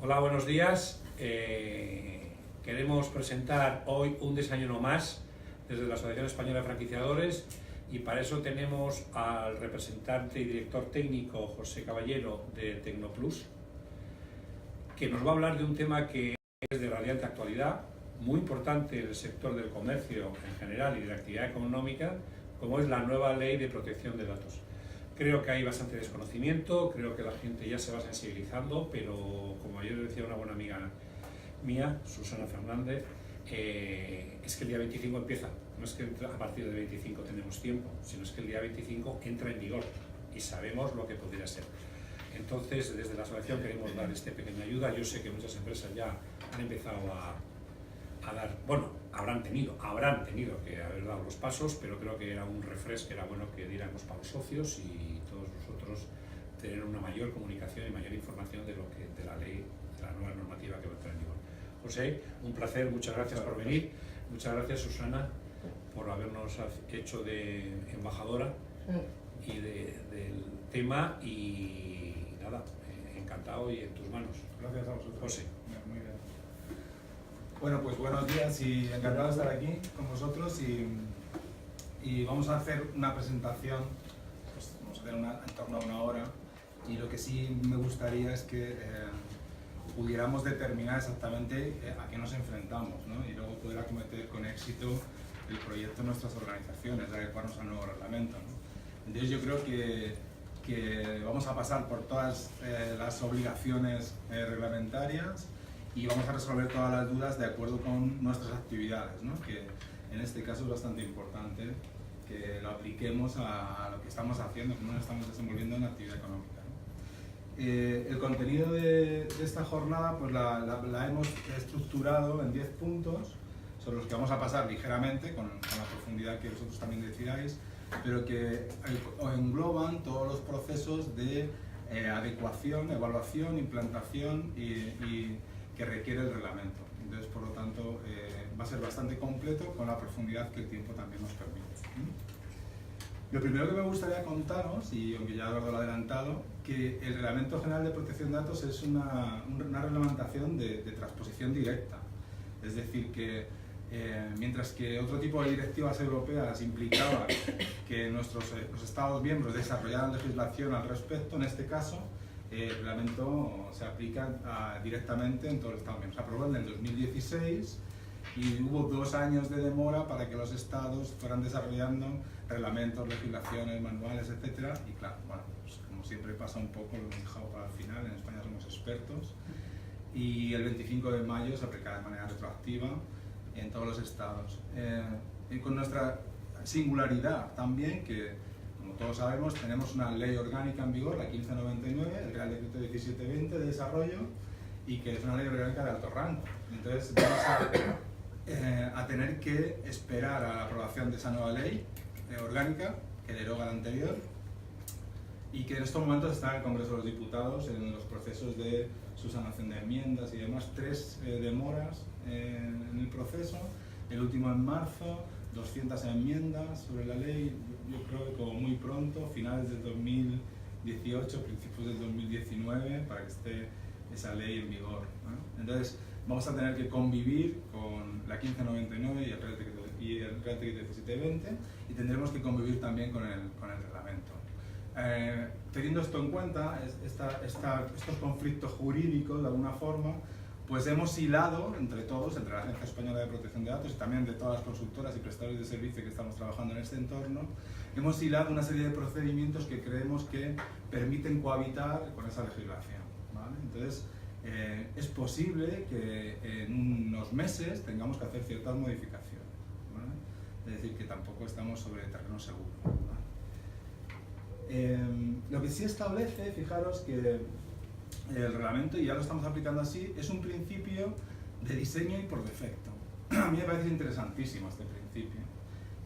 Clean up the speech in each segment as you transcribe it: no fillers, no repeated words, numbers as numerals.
Hola, buenos días. Queremos presentar hoy un desayuno más desde la Asociación Española de Franquiciadores y para eso tenemos al representante y director técnico José Caballero de Tecnoplus, que nos va a hablar de un tema que es de radiante actualidad, muy importante en el sector del comercio en general y de la actividad económica, como es la nueva ley de protección de datos. Creo que hay bastante desconocimiento, creo que la gente ya se va sensibilizando, pero como ayer decía una buena amiga mía, Susana Fernández, es que el día 25 empieza. No es que a partir del 25 tenemos tiempo, sino es que el día 25 entra en vigor y sabemos lo que podría ser. Entonces, desde la asociación queremos dar esta pequeña ayuda. Yo sé que muchas empresas ya han empezado a dar, bueno, habrán tenido que haber dado los pasos, pero creo que era un refresh que era bueno que diéramos para los socios y todos nosotros tener una mayor comunicación y mayor información de la ley, de la nueva normativa que va a entrar en vigor. José, un placer, muchas gracias por venir, muchas gracias Susana por habernos hecho de embajadora y del tema y nada, encantado y en tus manos. Gracias a vosotros. José. Muy bien. Bueno, pues buenos días y encantado de estar aquí con vosotros y vamos a hacer una presentación, pues vamos a hacer en torno a una hora y lo que sí me gustaría es que pudiéramos determinar exactamente a qué nos enfrentamos, ¿no? Y luego poder acometer con éxito el proyecto de nuestras organizaciones, de adecuarnos al nuevo reglamento, ¿no? Entonces yo creo que vamos a pasar por todas las obligaciones reglamentarias y vamos a resolver todas las dudas de acuerdo con nuestras actividades, ¿no? Que en este caso es bastante importante que lo apliquemos a lo que estamos haciendo, cómo nos estamos desenvolviendo en la actividad económica, ¿no? El contenido de esta jornada pues la hemos estructurado en 10 puntos sobre los que vamos a pasar ligeramente con la profundidad que vosotros también decidáis, pero que engloban todos los procesos de adecuación, evaluación, implantación y que requiere el reglamento. Entonces, por lo tanto, va a ser bastante completo con la profundidad que el tiempo también nos permite. Lo primero que me gustaría contaros, y aunque ya lo he adelantado, que el Reglamento General de Protección de Datos es una reglamentación de transposición directa. Es decir, que mientras que otro tipo de directivas europeas implicaba que los Estados miembros desarrollaran legislación al respecto, en este caso el reglamento se aplica directamente en todos los Estados miembros. Se aprobó en el 2016 y hubo 2 años de demora para que los Estados fueran desarrollando reglamentos, legislaciones, manuales, etc. Y claro, bueno, pues como siempre pasa un poco, lo hemos dejado para el final, en España somos expertos, y el 25 de mayo se aplicará de manera retroactiva en todos los estados. Y con nuestra singularidad también, que como todos sabemos tenemos una ley orgánica en vigor, la 1599, el Real Decreto 1720 de desarrollo, y que es una ley orgánica de alto rango. Entonces vamos a tener que esperar a la aprobación de esa nueva ley orgánica que deroga la anterior y que en estos momentos está en el Congreso de los Diputados en los procesos de subsanación de enmiendas y demás, 3 demoras en el proceso, el último en marzo, 200 enmiendas sobre la ley, yo creo que como muy pronto, finales del 2018, principios del 2019, para que esté esa ley en vigor, ¿no? Entonces vamos a tener que convivir con la 1599 y el Real Decreto 1720 y tendremos que convivir también con el reglamento. Teniendo esto en cuenta, estos conflictos jurídicos de alguna forma, pues hemos hilado entre todos, entre la Agencia Española de Protección de Datos y también de todas las consultoras y prestadores de servicio que estamos trabajando en este entorno, hemos hilado una serie de procedimientos que creemos que permiten cohabitar con esa legislación, ¿vale? Entonces, es posible que en unos meses tengamos que hacer ciertas modificaciones, ¿vale? Es decir, que tampoco estamos sobre terreno seguro, ¿vale? Lo que sí establece, fijaros que el reglamento, y ya lo estamos aplicando así, es un principio de diseño y por defecto. A mí me parece interesantísimo este principio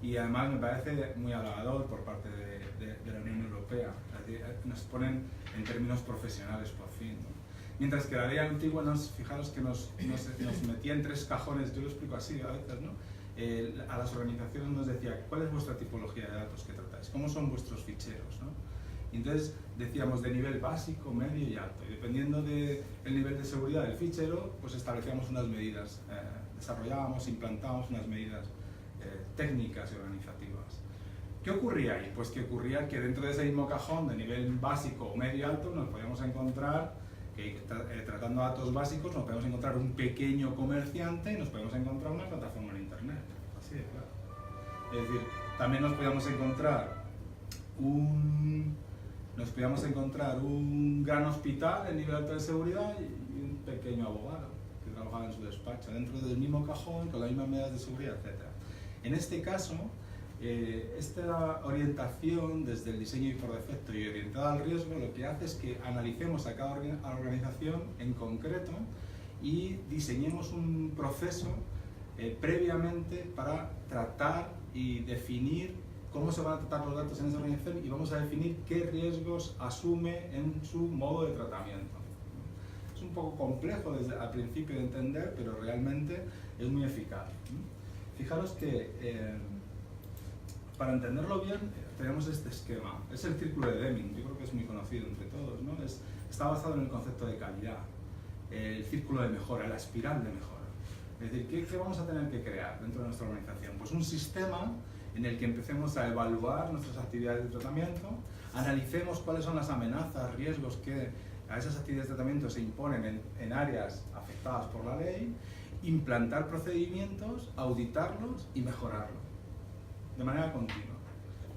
y además me parece muy halagador por parte de la Unión Europea. Es decir, nos ponen en términos profesionales por fin, ¿no? Mientras que la ley antigua, fijaros que nos metía en 3 cajones, yo lo explico así a veces, ¿no? A las organizaciones nos decía, ¿cuál es vuestra tipología de datos que tratáis? ¿Cómo son vuestros ficheros, ¿no? Y entonces decíamos de nivel básico, medio y alto. Y dependiendo del nivel de seguridad del fichero, pues establecíamos unas medidas, desarrollábamos, implantábamos unas medidas técnicas y organizativas. ¿Qué ocurría ahí? Pues que ocurría que dentro de ese mismo cajón de nivel básico o medio alto nos podíamos encontrar, tratando datos básicos, nos podemos encontrar un pequeño comerciante y nos podemos encontrar una plataforma en internet. Así de claro. Es decir, también nos podíamos encontrar un gran hospital en nivel alto de seguridad y un pequeño abogado que trabajaba en su despacho, dentro del mismo cajón, con las mismas medidas de seguridad, etc. En este caso, esta orientación desde el diseño y por defecto y orientada al riesgo lo que hace es que analicemos a cada organización en concreto y diseñemos un proceso previamente para tratar y definir cómo se van a tratar los datos en esa organización y vamos a definir qué riesgos asume en su modo de tratamiento. Es un poco complejo desde al principio de entender, pero realmente es muy eficaz. Fijaros que para entenderlo bien tenemos este esquema. Es el círculo de Deming, yo creo que es muy conocido entre todos, ¿no? Está basado en el concepto de calidad, el círculo de mejora, la espiral de mejora. Es decir, ¿qué vamos a tener que crear dentro de nuestra organización? Pues un sistema en el que empecemos a evaluar nuestras actividades de tratamiento, analicemos cuáles son las amenazas, riesgos que a esas actividades de tratamiento se imponen en áreas afectadas por la ley, implantar procedimientos, auditarlos y mejorarlos de manera continua.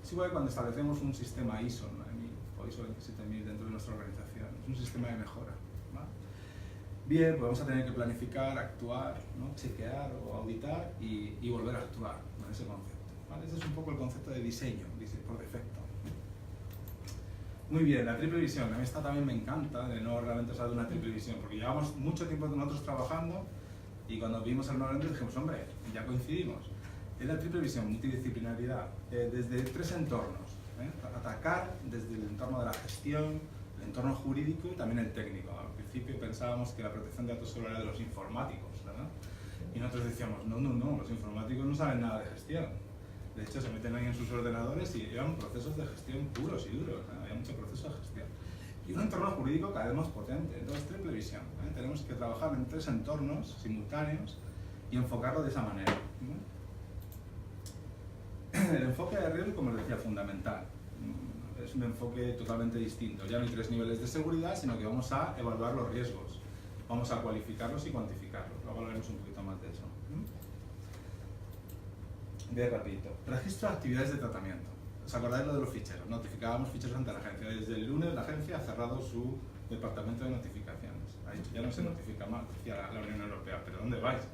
Es igual que cuando establecemos un sistema ISO, ¿no? O ISO 27000 dentro de nuestra organización, es un sistema de mejora. ¿Vale? Bien, pues vamos a tener que planificar, actuar, ¿no? Chequear o auditar y volver a actuar con ese concepto. ¿Vale? Ese es un poco el concepto de diseño por defecto. Muy bien, la triple visión. A mí esta también me encanta, de no realmente usar una triple visión, porque llevamos mucho tiempo nosotros trabajando y cuando vimos el nuevo dijimos, hombre, ya coincidimos. Es la triple visión, multidisciplinaridad, desde tres entornos. Atacar desde el entorno de la gestión, el entorno jurídico y también el técnico. Al principio pensábamos que la protección de datos solo era de los informáticos, ¿verdad? Y nosotros decíamos, no, los informáticos no saben nada de gestión. De hecho, se meten ahí en sus ordenadores y llevan procesos de gestión puros y duros, ¿no? Había mucho proceso de gestión. Y un entorno jurídico cada vez más potente. Entonces, triple visión. Tenemos que trabajar en tres entornos simultáneos y enfocarlo de esa manera, ¿no? El enfoque de riesgo, como les decía, fundamental. Es un enfoque totalmente distinto. Ya no hay tres niveles de seguridad, sino que vamos a evaluar los riesgos. Vamos a cualificarlos y cuantificarlos. Luego hablaremos un poquito más de eso. Bien rapidito. Registro de actividades de tratamiento. ¿Os acordáis lo de los ficheros? Notificábamos ficheros ante la agencia. Desde el lunes la agencia ha cerrado su departamento de notificaciones. Ha dicho, ya no se notifica más, decía la Unión Europea. ¿Pero dónde vais?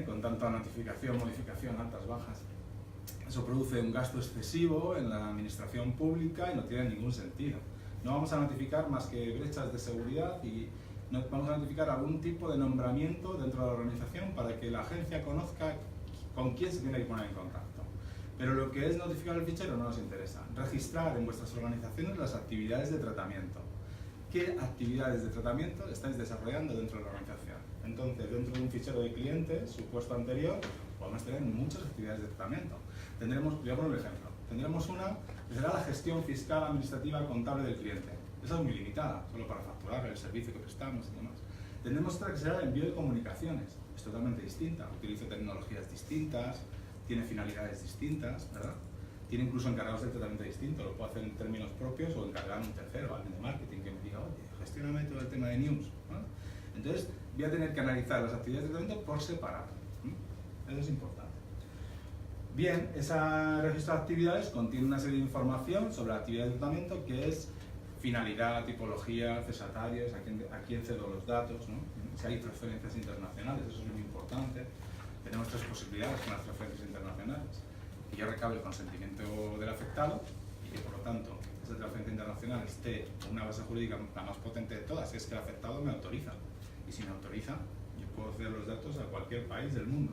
Con tanta notificación, modificación, altas, bajas. Eso produce un gasto excesivo en la administración pública y no tiene ningún sentido. No vamos a notificar más que brechas de seguridad y vamos a notificar algún tipo de nombramiento dentro de la organización para que la agencia conozca con quién se tiene que poner en contacto. Pero lo que es notificar el fichero no nos interesa. Registrar en vuestras organizaciones las actividades de tratamiento. ¿Qué actividades de tratamiento estáis desarrollando dentro de la organización? Entonces, dentro de un fichero de clientes, su puesto anterior, podemos tener muchas actividades de tratamiento. Tendremos, voy a poner un ejemplo, tendremos una que será la gestión fiscal, administrativa, contable del cliente. Esa es muy limitada, solo para facturar el servicio que prestamos y demás. Tendremos otra que será el envío de comunicaciones, es totalmente distinta, utiliza tecnologías distintas, tiene finalidades distintas, ¿verdad? Tiene incluso encargados de tratamiento distinto, lo puedo hacer en términos propios o encargar a un tercero, alguien de marketing que me diga, oye, gestióname todo el tema de news, ¿no? Entonces, voy a tener que analizar las actividades de tratamiento por separado. Eso es importante. Bien, ese registro de actividades contiene una serie de información sobre la actividad de tratamiento que es finalidad, tipología, cesatarios, a quién cedo los datos, ¿no? Si hay transferencias internacionales, eso es muy importante. Tenemos tres posibilidades con las transferencias internacionales. Que yo recabe el consentimiento del afectado y que por lo tanto esa transferencia internacional esté en una base jurídica la más potente de todas, es que el afectado me autoriza. Y si me autoriza, yo puedo ceder los datos a cualquier país del mundo.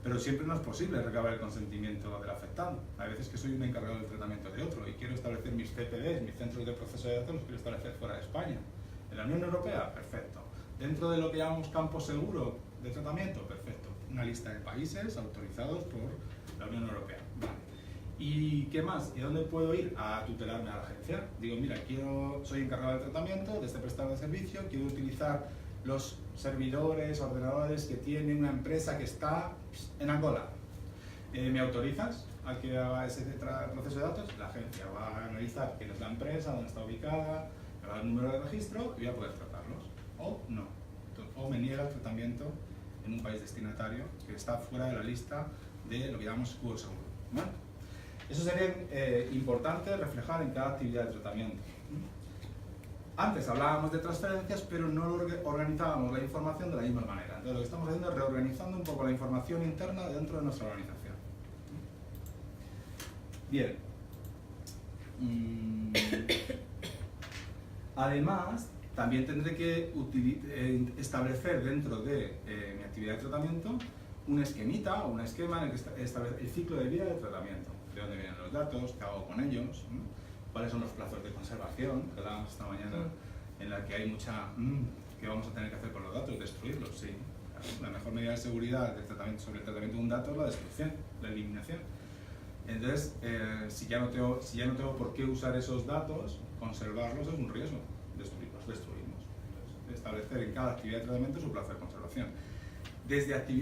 Pero siempre no es posible recabar el consentimiento del afectado. Hay veces que soy un encargado del tratamiento de otro y quiero establecer mis CPDs, mis centros de proceso de datos, los quiero establecer fuera de España. En la Unión Europea, perfecto. Dentro de lo que llamamos campo seguro de tratamiento, perfecto. Una lista de países autorizados por la Unión Europea. Vale. ¿Y qué más? ¿Y dónde puedo ir a tutelarme a la agencia? Digo, mira, soy encargado de tratamiento de este prestador de servicio, quiero utilizar los servidores, ordenadores que tiene una empresa que está en Angola. ¿Me autorizas a que haga ese proceso de datos? La agencia va a analizar quién es la empresa, dónde está ubicada, me va a dar el número de registro y voy a poder tratarlos. O no. O me niega el tratamiento en un país destinatario que está fuera de la lista de lo que llamamos escudo seguro. ¿Vale? Eso sería importante reflejar en cada actividad de tratamiento. Antes hablábamos de transferencias, pero no organizábamos la información de la misma manera. Entonces lo que estamos haciendo es reorganizando un poco la información interna dentro de nuestra organización. Bien. Además, también tendré que establecer dentro de mi actividad de tratamiento un esquemita o un esquema en el que establece el ciclo de vida del tratamiento. De dónde vienen los datos, qué hago con ellos, cuáles son los plazos de conservación, que hablábamos esta mañana, en la que hay mucha... ¿qué vamos a tener que hacer con los datos? ¿Destruirlos? Sí. La mejor medida de seguridad del tratamiento, sobre el tratamiento de un dato es la destrucción, la eliminación. Entonces, si ya no tengo por qué usar esos datos, conservarlos es un riesgo. Destruimos. Entonces, establecer en cada actividad de tratamiento su plazo de conservación.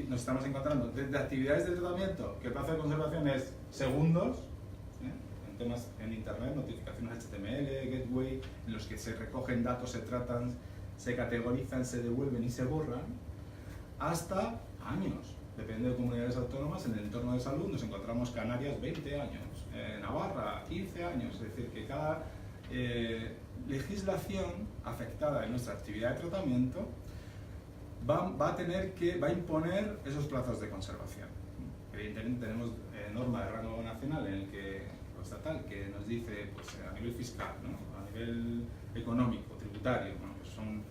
Nos estamos encontrando desde actividades de tratamiento que el plazo de conservación es segundos, en temas en internet, notificaciones HTML, gateway, en los que se recogen datos, se tratan, se categorizan, se devuelven y se borran, hasta años. Depende de comunidades autónomas. En el entorno de salud nos encontramos Canarias 20 años, Navarra 15 años, es decir, que cada legislación afectada en nuestra actividad de tratamiento va a imponer esos plazos de conservación. Evidentemente tenemos norma de rango nacional o estatal que nos dice, pues, a nivel fiscal, ¿no? A nivel económico, tributario, ¿no? Pues son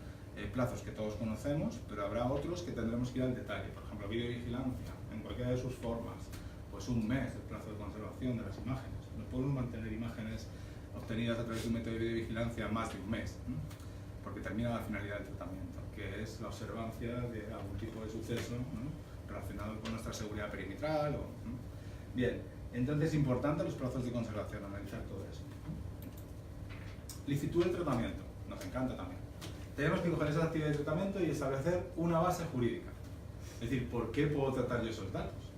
plazos que todos conocemos, pero habrá otros que tendremos que ir al detalle. Por ejemplo, videovigilancia, en cualquiera de sus formas, pues un mes el plazo de conservación de las imágenes. No podemos mantener imágenes obtenidas a través de un método de videovigilancia más de un mes, ¿no? Porque termina la finalidad del tratamiento, que es la observancia de algún tipo de suceso, ¿no? Relacionado con nuestra seguridad perimetral. ¿No? Bien, entonces es importante los plazos de conservación, analizar todo eso. Licitud del tratamiento, nos encanta también. Tenemos que coger esas actividades de tratamiento y establecer una base jurídica. Es decir, ¿por qué puedo tratar yo esos datos?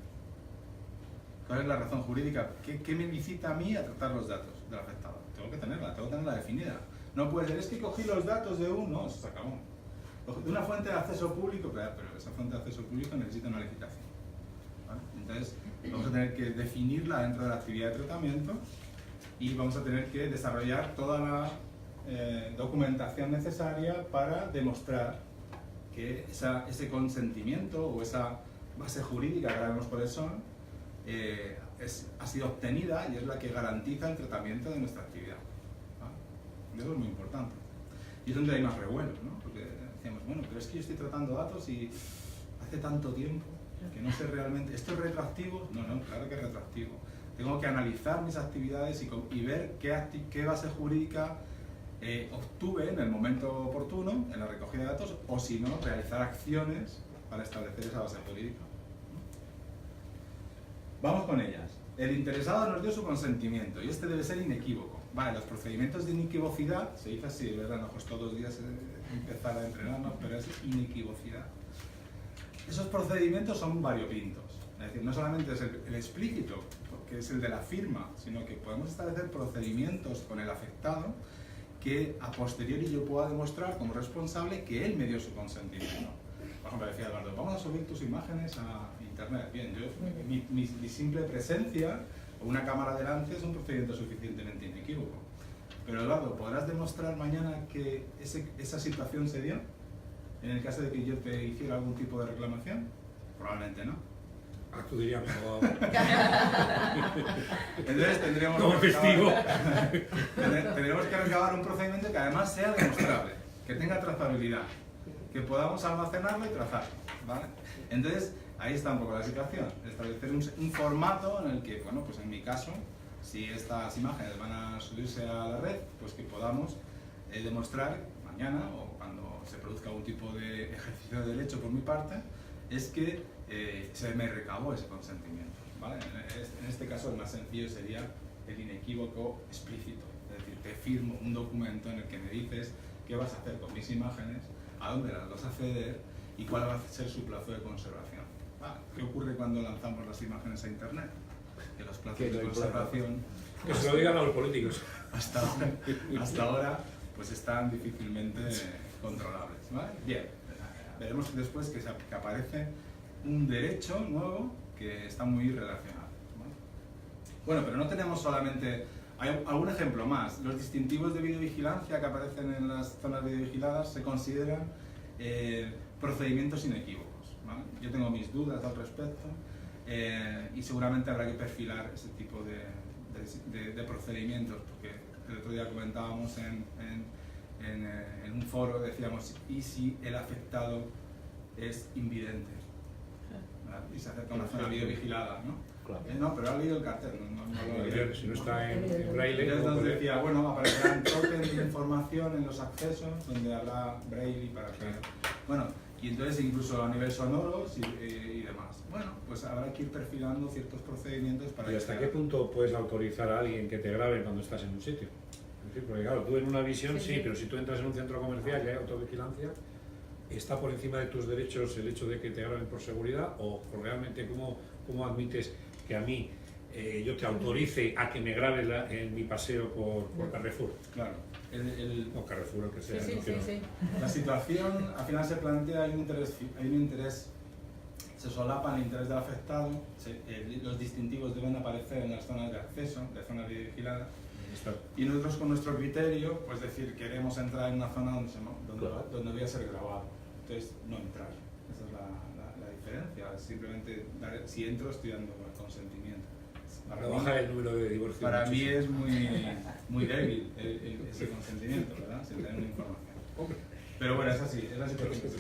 ¿Cuál es la razón jurídica? ¿Qué me incita a mí a tratar los datos del afectado? Tengo que tenerla definida. No puede ser, es que cogí los datos de no, eso se acabó. De una fuente de acceso público, pero esa fuente de acceso público necesita una licitación. ¿Vale? Entonces, vamos a tener que definirla dentro de la actividad de tratamiento y vamos a tener que desarrollar toda la documentación necesaria para demostrar que ese consentimiento o esa base jurídica, que ahora vemos cuáles son, ha sido obtenida y es la que garantiza el tratamiento de nuestra actividad. ¿Vale? Eso es muy importante. Y es donde hay más revuelos, ¿no? Porque decíamos, bueno, pero es que yo estoy tratando datos y hace tanto tiempo que no sé realmente, ¿esto es retroactivo? No, claro que es retroactivo. Tengo que analizar mis actividades y ver qué base jurídica obtuve en el momento oportuno, en la recogida de datos, o si no, realizar acciones para establecer esa base jurídica. Vamos con ellas. El interesado nos dio su consentimiento y este debe ser inequívoco. Vale, los procedimientos de inequivocidad, se dice así, ¿verdad? No pues todos los días empezar a entrenarnos, pero es inequivocidad. Esos procedimientos son variopintos. Es decir, no solamente es el explícito, que es el de la firma, sino que podemos establecer procedimientos con el afectado que a posteriori yo pueda demostrar como responsable que él me dio su consentimiento. Por ejemplo, decía Eduardo, vamos a subir tus imágenes a internet. Bien, mi simple presencia o una cámara delante es un procedimiento suficientemente inequívoco. Pero Eduardo, ¿podrás demostrar mañana que esa situación se dio? En el caso de que yo te hiciera algún tipo de reclamación, probablemente no. Acudiría mejor. Entonces tendríamos como testigo. Tendremos que recabar un procedimiento que además sea demostrable, que tenga trazabilidad, que podamos almacenarlo y trazarlo, ¿vale? Entonces ahí está un poco la situación, establecer un formato en el que, bueno, pues en mi caso, si estas imágenes van a subirse a la red, pues que podamos demostrar mañana o cuando se produzca algún tipo de ejercicio de derecho por mi parte, es que se me recabó ese consentimiento. ¿vale? En este caso el más sencillo sería el inequívoco explícito, es decir, te firmo un documento en el que me dices qué vas a hacer con mis imágenes, a dónde las vas a ceder y cuál va a ser su plazo de conservación. ¿Qué ocurre cuando lanzamos las imágenes a internet? Que los plazos de conservación... Que se lo digan a los políticos. Hasta ahora pues están difícilmente controlables, ¿vale? Bien, veremos después que aparece un derecho nuevo que está muy relacionado, ¿vale? Bueno, pero no tenemos solamente... Hay algún ejemplo más. Los distintivos de videovigilancia que aparecen en las zonas videovigiladas se consideran procedimientos inequívocos, ¿vale? Yo tengo mis dudas al respecto y seguramente habrá que perfilar ese tipo de procedimientos, porque el otro día comentábamos en un foro, decíamos, ¿y si el afectado es invidente? ¿Vale? Y se acerca a una zona videovigilada, ¿no? Claro. No, pero ha leído el cartel, no lo he leído. Si no está en braille... Entonces nos decía, bueno, aparecerán tokens de información en los accesos, donde habrá braille para que... Bueno, y entonces incluso a nivel sonoros y demás. Bueno, pues habrá que ir perfilando ciertos procedimientos para... ¿Y hasta qué punto puedes autorizar a alguien que te grabe cuando estás en un sitio? Es decir, porque claro, tú en una visión sí, pero si tú entras en un centro comercial y hay autovigilancia, ¿está por encima de tus derechos el hecho de que te graben por seguridad? ¿O realmente cómo admites que a mí yo te autorice a que me grabes en mi paseo por Carrefour? Claro. O Carrefour, o que sea. Sí. La situación al final se plantea, hay un interés, se solapan el interés del afectado, los distintivos deben aparecer en las zonas de acceso, de zonas vigiladas, y nosotros con nuestro criterio, pues decir, queremos entrar en una zona donde voy a ser grabado, entonces no entrar. Esa es la diferencia, simplemente si entro estoy dando consentimiento. Para bajar el número de divorcios. Para mí es muy débil ese consentimiento, ¿verdad? Sin tener una información. Pero bueno, es así, es la situación.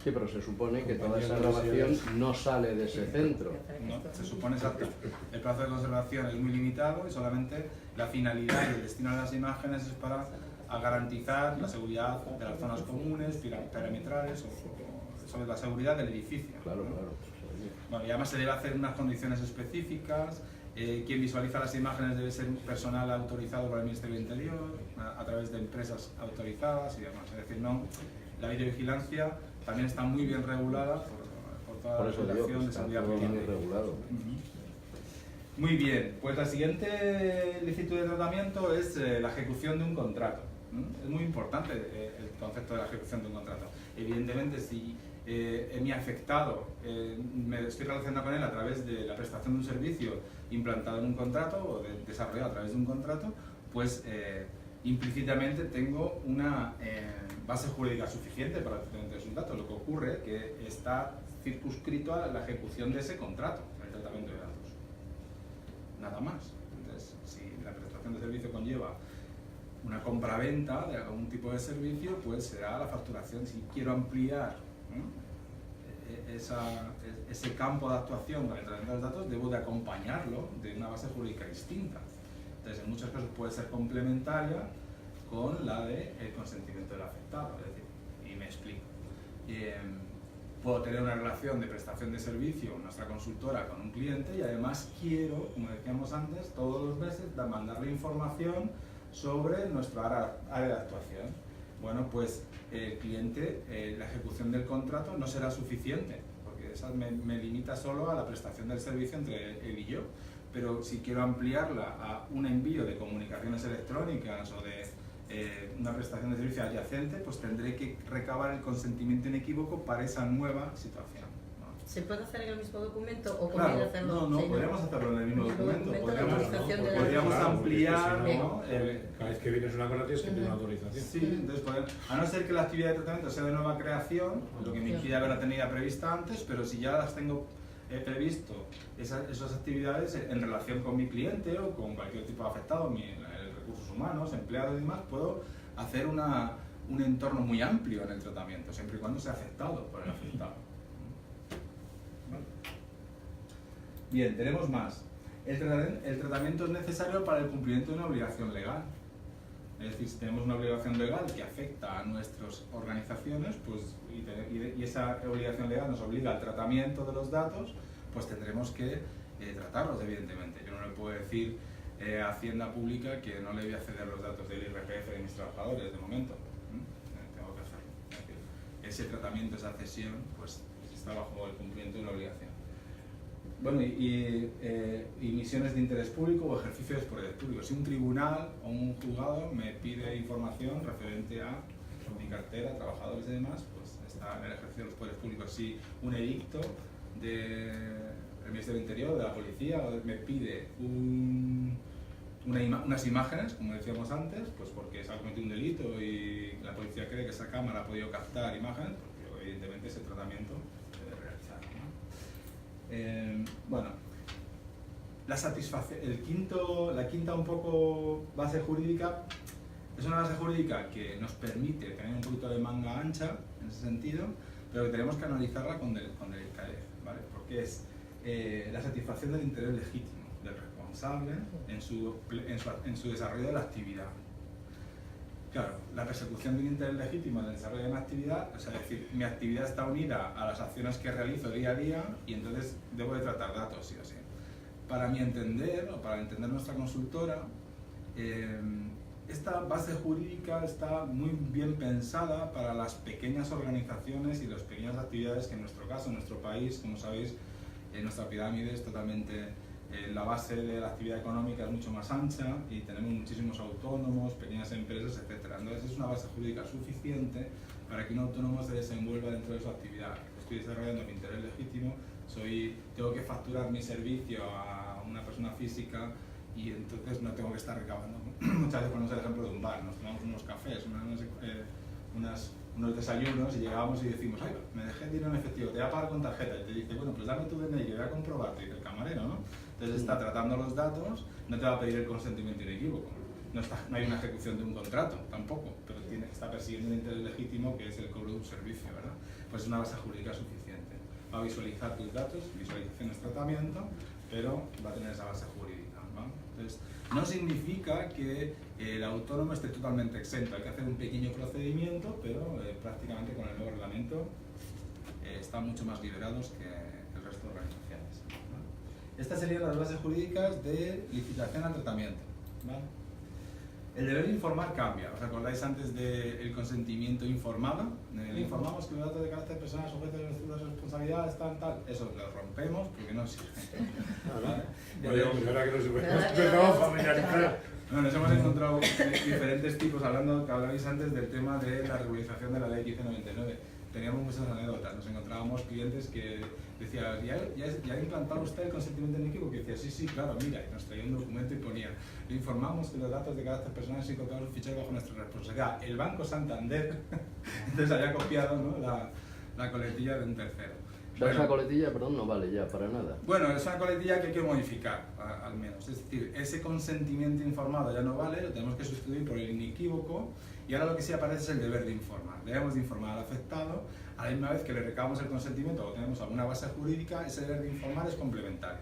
Sí, pero se supone que toda esa grabación no sale de ese centro. No, se supone exacto. El plazo de conservación es muy limitado y solamente la finalidad y el destino de las imágenes es para garantizar la seguridad de las zonas comunes, perimetrales o sobre la seguridad del edificio. Claro, ¿no? claro. Bueno, y además se debe hacer unas condiciones específicas. Quien visualiza las imágenes debe ser un personal autorizado por el Ministerio del Interior, a través de empresas autorizadas y demás. Es decir, no, la videovigilancia también está muy bien regulada por toda la legislación de seguridad privada. Muy bien, pues la siguiente licitud de tratamiento es la ejecución de un contrato. Es muy importante el concepto de la ejecución de un contrato. Evidentemente, si mi afectado me estoy relacionando con él a través de la prestación de un servicio implantado en un contrato o desarrollado a través de un contrato, pues implícitamente tengo una base jurídica suficiente para el tratamiento de sus datos. Lo que ocurre es que está circunscrito a la ejecución de ese contrato, el tratamiento de datos. Nada más. Entonces, si la prestación de servicio conlleva una compraventa de algún tipo de servicio, pues será la facturación. Si quiero ampliar ese campo de actuación para el tratamiento de los datos, debo de acompañarlo de una base jurídica distinta. Entonces, en muchos casos puede ser complementaria con la del consentimiento del afectado. Es decir, y me explico. Puedo tener una relación de prestación de servicio, nuestra consultora, con un cliente y además quiero, como decíamos antes, todos los meses mandarle información sobre nuestra área de actuación. Bueno, pues el cliente, la ejecución del contrato no será suficiente, porque esa me limita solo a la prestación del servicio entre él y yo. Pero si quiero ampliarla a un envío de comunicaciones electrónicas o de una prestación de servicio adyacente, pues tendré que recabar el consentimiento inequívoco para esa nueva situación, ¿no? ¿Se puede hacer en el mismo documento o Claro, conviene hacerlo? no, podríamos hacerlo en el mismo documento. Podríamos ampliar, ¿no? Cada vez que vienes una cosa tienes que tener una autorización. Sí, entonces a no ser que la actividad de tratamiento sea de nueva creación, lo que me impide haberla tenido prevista antes, pero si ya las tengo previsto esas actividades en relación con mi cliente o con cualquier tipo de afectado, recursos humanos, empleados y demás, puedo hacer un entorno muy amplio en el tratamiento, siempre y cuando sea aceptado por el afectado. Bien, tenemos más. El tratamiento es necesario para el cumplimiento de una obligación legal. Es decir, si tenemos una obligación legal que afecta a nuestras organizaciones, pues, y esa obligación legal nos obliga al tratamiento de los datos, pues tendremos que tratarlos, evidentemente. Yo no le puedo decir a Hacienda Pública que no le voy a ceder los datos del IRPF de mis trabajadores de momento. Tengo que hacerlo. Ese tratamiento, esa cesión, pues está bajo el cumplimiento de una obligación. Bueno, y misiones de interés público o ejercicios de poderes públicos. Si un tribunal o un juzgado me pide información referente a mi cartera, trabajadores y demás, pues está en el ejercicio de los poderes públicos. Si un edicto del Ministerio del Interior, de la Policía, me pide unas imágenes, como decíamos antes, pues porque se ha cometido un delito y la policía cree que esa cámara ha podido captar imágenes, pues evidentemente ese tratamiento se debe realizar, ¿no? Bueno, la quinta un poco base jurídica es una base jurídica que nos permite tener un poquito de manga ancha en ese sentido, pero que tenemos que analizarla con delicadeza, ¿vale? Porque es la satisfacción del interés legítimo del responsable en su desarrollo de la actividad. Claro, la persecución de un interés legítimo en el desarrollo de una actividad, o sea, es decir, mi actividad está unida a las acciones que realizo día a día y entonces debo de tratar datos, sí o sí. Para mi entender, o para entender nuestra consultora, esta base jurídica está muy bien pensada para las pequeñas organizaciones y las pequeñas actividades que en nuestro caso, en nuestro país, como sabéis, nuestra pirámide es totalmente, la base de la actividad económica es mucho más ancha y tenemos muchísimos autónomos, pequeñas empresas, etc. Entonces es una base jurídica suficiente para que un autónomo se desenvuelva dentro de su actividad. Estoy desarrollando mi interés legítimo, tengo que facturar mi servicio a una persona física y entonces no tengo que estar recabando. Muchas veces ponemos el ejemplo de un bar, nos tomamos unos cafés, unos desayunos y llegábamos y decimos, ay, me dejé dinero en efectivo, te voy a pagar con tarjeta, y te dice, bueno, pues dame tu DNI, yo voy a comprobarte, y dice el camarero, ¿no? Entonces está tratando los datos, no te va a pedir el consentimiento inequívoco, no hay una ejecución de un contrato tampoco, pero está persiguiendo un interés legítimo que es el cobro de un servicio, ¿verdad? Pues es una base jurídica suficiente. Va a visualizar tus datos, visualización es tratamiento, pero va a tener esa base jurídica, ¿no? Entonces, no significa que el autónomo esté totalmente exento, hay que hacer un pequeño procedimiento, pero prácticamente con el nuevo reglamento están mucho más liberados que el resto de organizaciones, ¿no? Estas serían las bases jurídicas de licitación al tratamiento, ¿vale? El deber informar cambia. ¿Os acordáis antes del consentimiento informado? Le informamos que los datos de carácter personal sujetos a nuestra responsabilidad están tal. Eso lo rompemos porque no sirve. ¿Vale? Oye, hombre, ahora que nos empezamos a familiarizar. No, nos hemos encontrado diferentes tipos, que hablabais antes del tema de la regularización de la ley 1599. Teníamos muchas anécdotas, nos encontrábamos clientes que decían, ¿ya ha implantado usted el consentimiento inequívoco? Que decía, sí, claro, mira, y nos traía un documento y ponía, le informamos que los datos de carácter personal se incorporan en un fichero bajo nuestra responsabilidad. El Banco Santander, entonces había copiado, ¿no?, la coletilla de un tercero. Pero esa coletilla, perdón, no vale ya para nada. Bueno, es una coletilla que hay que modificar, al menos. Es decir, ese consentimiento informado ya no vale, lo tenemos que sustituir por el inequívoco, y ahora lo que sí aparece es el deber de informar. Debemos de informar al afectado, a la misma vez que le recabamos el consentimiento o tenemos alguna base jurídica, ese deber de informar es complementario.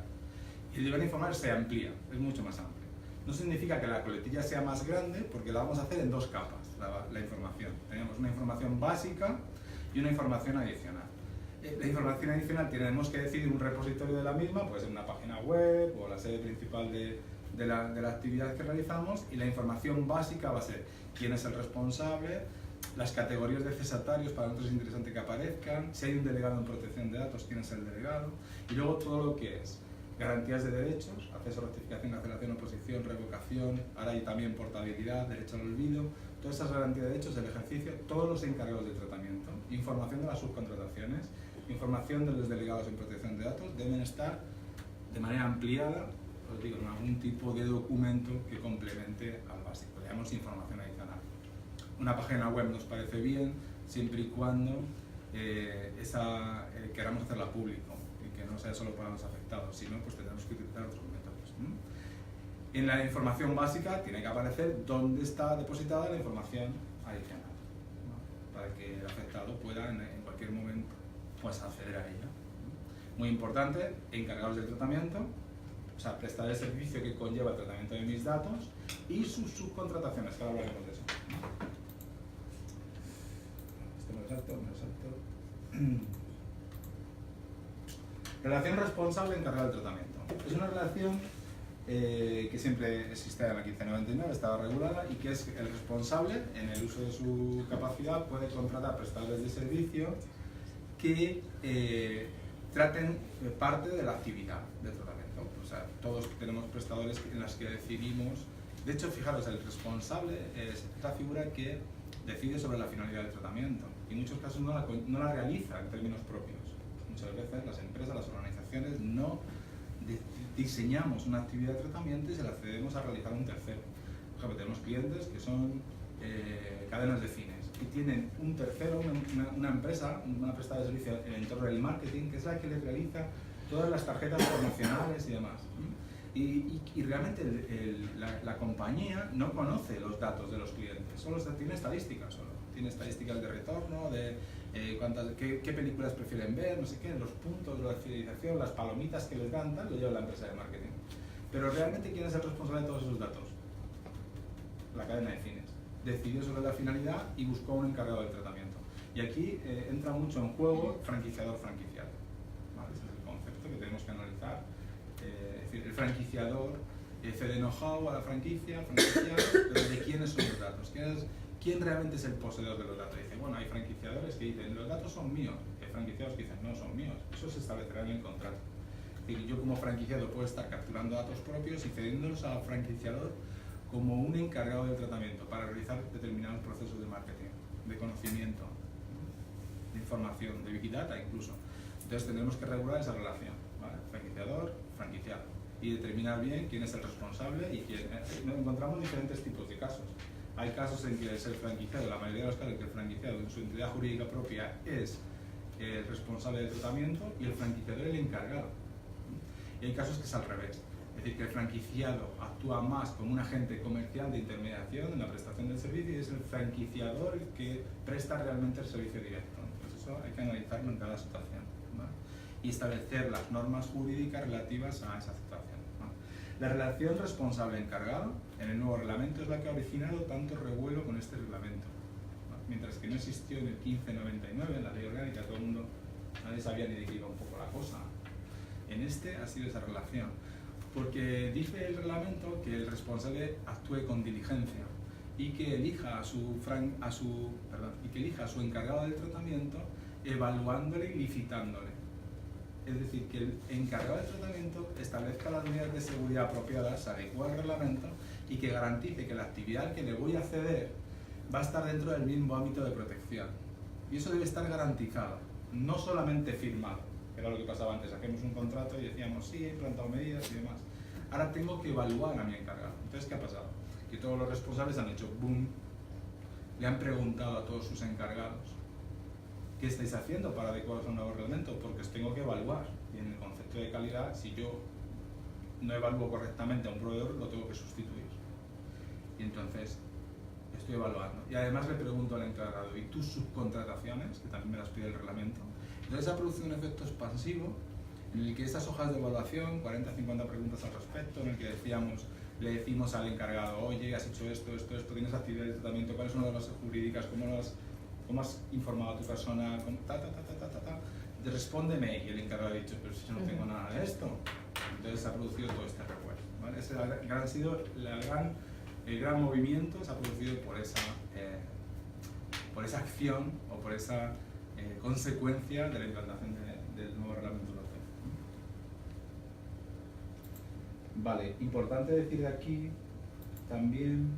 Y el deber de informar se amplía, es mucho más amplio. No significa que la coletilla sea más grande, porque la vamos a hacer en dos capas, la información. Tenemos una información básica y una información adicional. La información adicional tenemos que decidir un repositorio de la misma, puede ser una página web o la sede principal de la actividad que realizamos, y la información básica va a ser quién es el responsable, las categorías de cesatarios, para nosotros es interesante que aparezcan, si hay un delegado en protección de datos, quién es el delegado, y luego todo lo que es garantías de derechos, acceso, rectificación, cancelación, oposición, revocación, ahora hay también portabilidad, derecho al olvido, todas esas garantías de derechos, el ejercicio, todos los encargados de tratamiento, información de las subcontrataciones, información de los delegados en protección de datos, deben estar de manera ampliada, os digo, en algún tipo de documento que complemente al básico. Le llamamos información adicional. Una página web nos parece bien, siempre y cuando queramos hacerla público y que no sea solo para los afectados, sino pues tendremos que utilizar otros métodos, ¿no? En la información básica tiene que aparecer dónde está depositada la información adicional, ¿no?, para que el afectado pueda en cualquier momento pues acceder a ella. Muy importante, encargados del tratamiento, o sea, prestar el servicio que conlleva el tratamiento de mis datos y sus subcontrataciones, que ahora hablaremos de eso. Esto me lo salto. Relación responsable encargado del tratamiento. Es una relación que siempre existe en la 1599, estaba regulada, y que es el responsable, en el uso de su capacidad, puede contratar prestadores de servicio que traten parte de la actividad de tratamiento. O sea, todos tenemos prestadores en las que decidimos. De hecho, fijaros, el responsable es la figura que decide sobre la finalidad del tratamiento y en muchos casos no la realiza en términos propios. Muchas veces las empresas, las organizaciones no diseñamos una actividad de tratamiento y se la cedemos a realizar a un tercero. Por ejemplo, tenemos clientes que son cadenas de cines y tienen un tercero, una empresa, una prestada de servicio en el entorno del marketing, que es la que les realiza todas las tarjetas promocionales y demás. Y realmente la compañía no conoce los datos de los clientes, solo tiene estadísticas, tiene estadísticas de retorno, de qué películas prefieren ver, no sé qué, los puntos, la fidelización, las palomitas que les dan, tal, lo lleva la empresa de marketing. Pero realmente, ¿quién es el responsable de todos esos datos? La cadena de cines. Decidió sobre la finalidad y buscó un encargado del tratamiento. Y aquí entra mucho en juego franquiciador-franquiciado. ¿Vale? Ese es el concepto que tenemos que analizar. Es decir, el franquiciador cede know-how a la franquicia, pero ¿de quiénes son los datos? ¿Quién realmente es el poseedor de los datos? Dice, bueno, hay franquiciadores que dicen, los datos son míos. Hay franquiciados que dicen, no, son míos. Eso se establecerá en el contrato. Es decir, yo como franquiciado puedo estar capturando datos propios y cediéndolos al franquiciador como un encargado del tratamiento para realizar determinados procesos de marketing, de conocimiento, de información, de Big Data incluso. Entonces tendremos que regular esa relación, ¿vale? Franquiciador, franquiciado, y determinar bien quién es el responsable y quién. Encontramos diferentes tipos de casos. Hay casos en que es el franquiciado, la mayoría de los casos en que el franquiciado en su entidad jurídica propia es el responsable del tratamiento y el franquiciador el encargado. Y hay casos que es al revés. Es decir, que el franquiciado actúa más como un agente comercial de intermediación en la prestación del servicio y es el franquiciador el que presta realmente el servicio directo. Entonces eso hay que analizarlo en cada situación, ¿vale? Y establecer las normas jurídicas relativas a esa situación, ¿vale? La relación responsable-encargado en el nuevo reglamento es la que ha originado tanto revuelo con este reglamento, ¿vale? Mientras que no existió en el 1599, en la ley orgánica, todo el mundo, nadie sabía ni de qué iba un poco la cosa. En este ha sido esa relación. Porque dice el reglamento que el responsable actúe con diligencia y que elija a su encargado del tratamiento evaluándole y licitándole. Es decir, que el encargado del tratamiento establezca las medidas de seguridad apropiadas, adecue al reglamento y que garantice que la actividad que le voy a ceder va a estar dentro del mismo ámbito de protección. Y eso debe estar garantizado, no solamente firmado. Era lo que pasaba antes, hacíamos un contrato y decíamos, sí, he implantado medidas y demás. Ahora tengo que evaluar a mi encargado. Entonces, ¿qué ha pasado? Que todos los responsables han hecho boom, le han preguntado a todos sus encargados, ¿qué estáis haciendo para adecuaros a un nuevo reglamento? Porque os tengo que evaluar. Y en el concepto de calidad, si yo no evalúo correctamente a un proveedor, lo tengo que sustituir. Y entonces, estoy evaluando. Y además le pregunto al encargado, ¿y tus subcontrataciones? Que también me las pide el reglamento. Entonces ha producido un efecto expansivo en el que estas hojas de evaluación, 40-50 preguntas al respecto, en el que le decimos al encargado, oye, has hecho esto, tienes actividades de tratamiento, ¿cuáles son las bases jurídicas? ¿Cómo has informado a tu persona? Respóndeme. Y el encargado ha dicho, pero si yo no tengo nada de esto. Entonces se ha producido todo este revuelo, ¿vale? Ese ha sido el gran movimiento, se ha producido por esa acción o por esa consecuencia de la implantación del nuevo reglamento europeo. Vale, importante decir de aquí también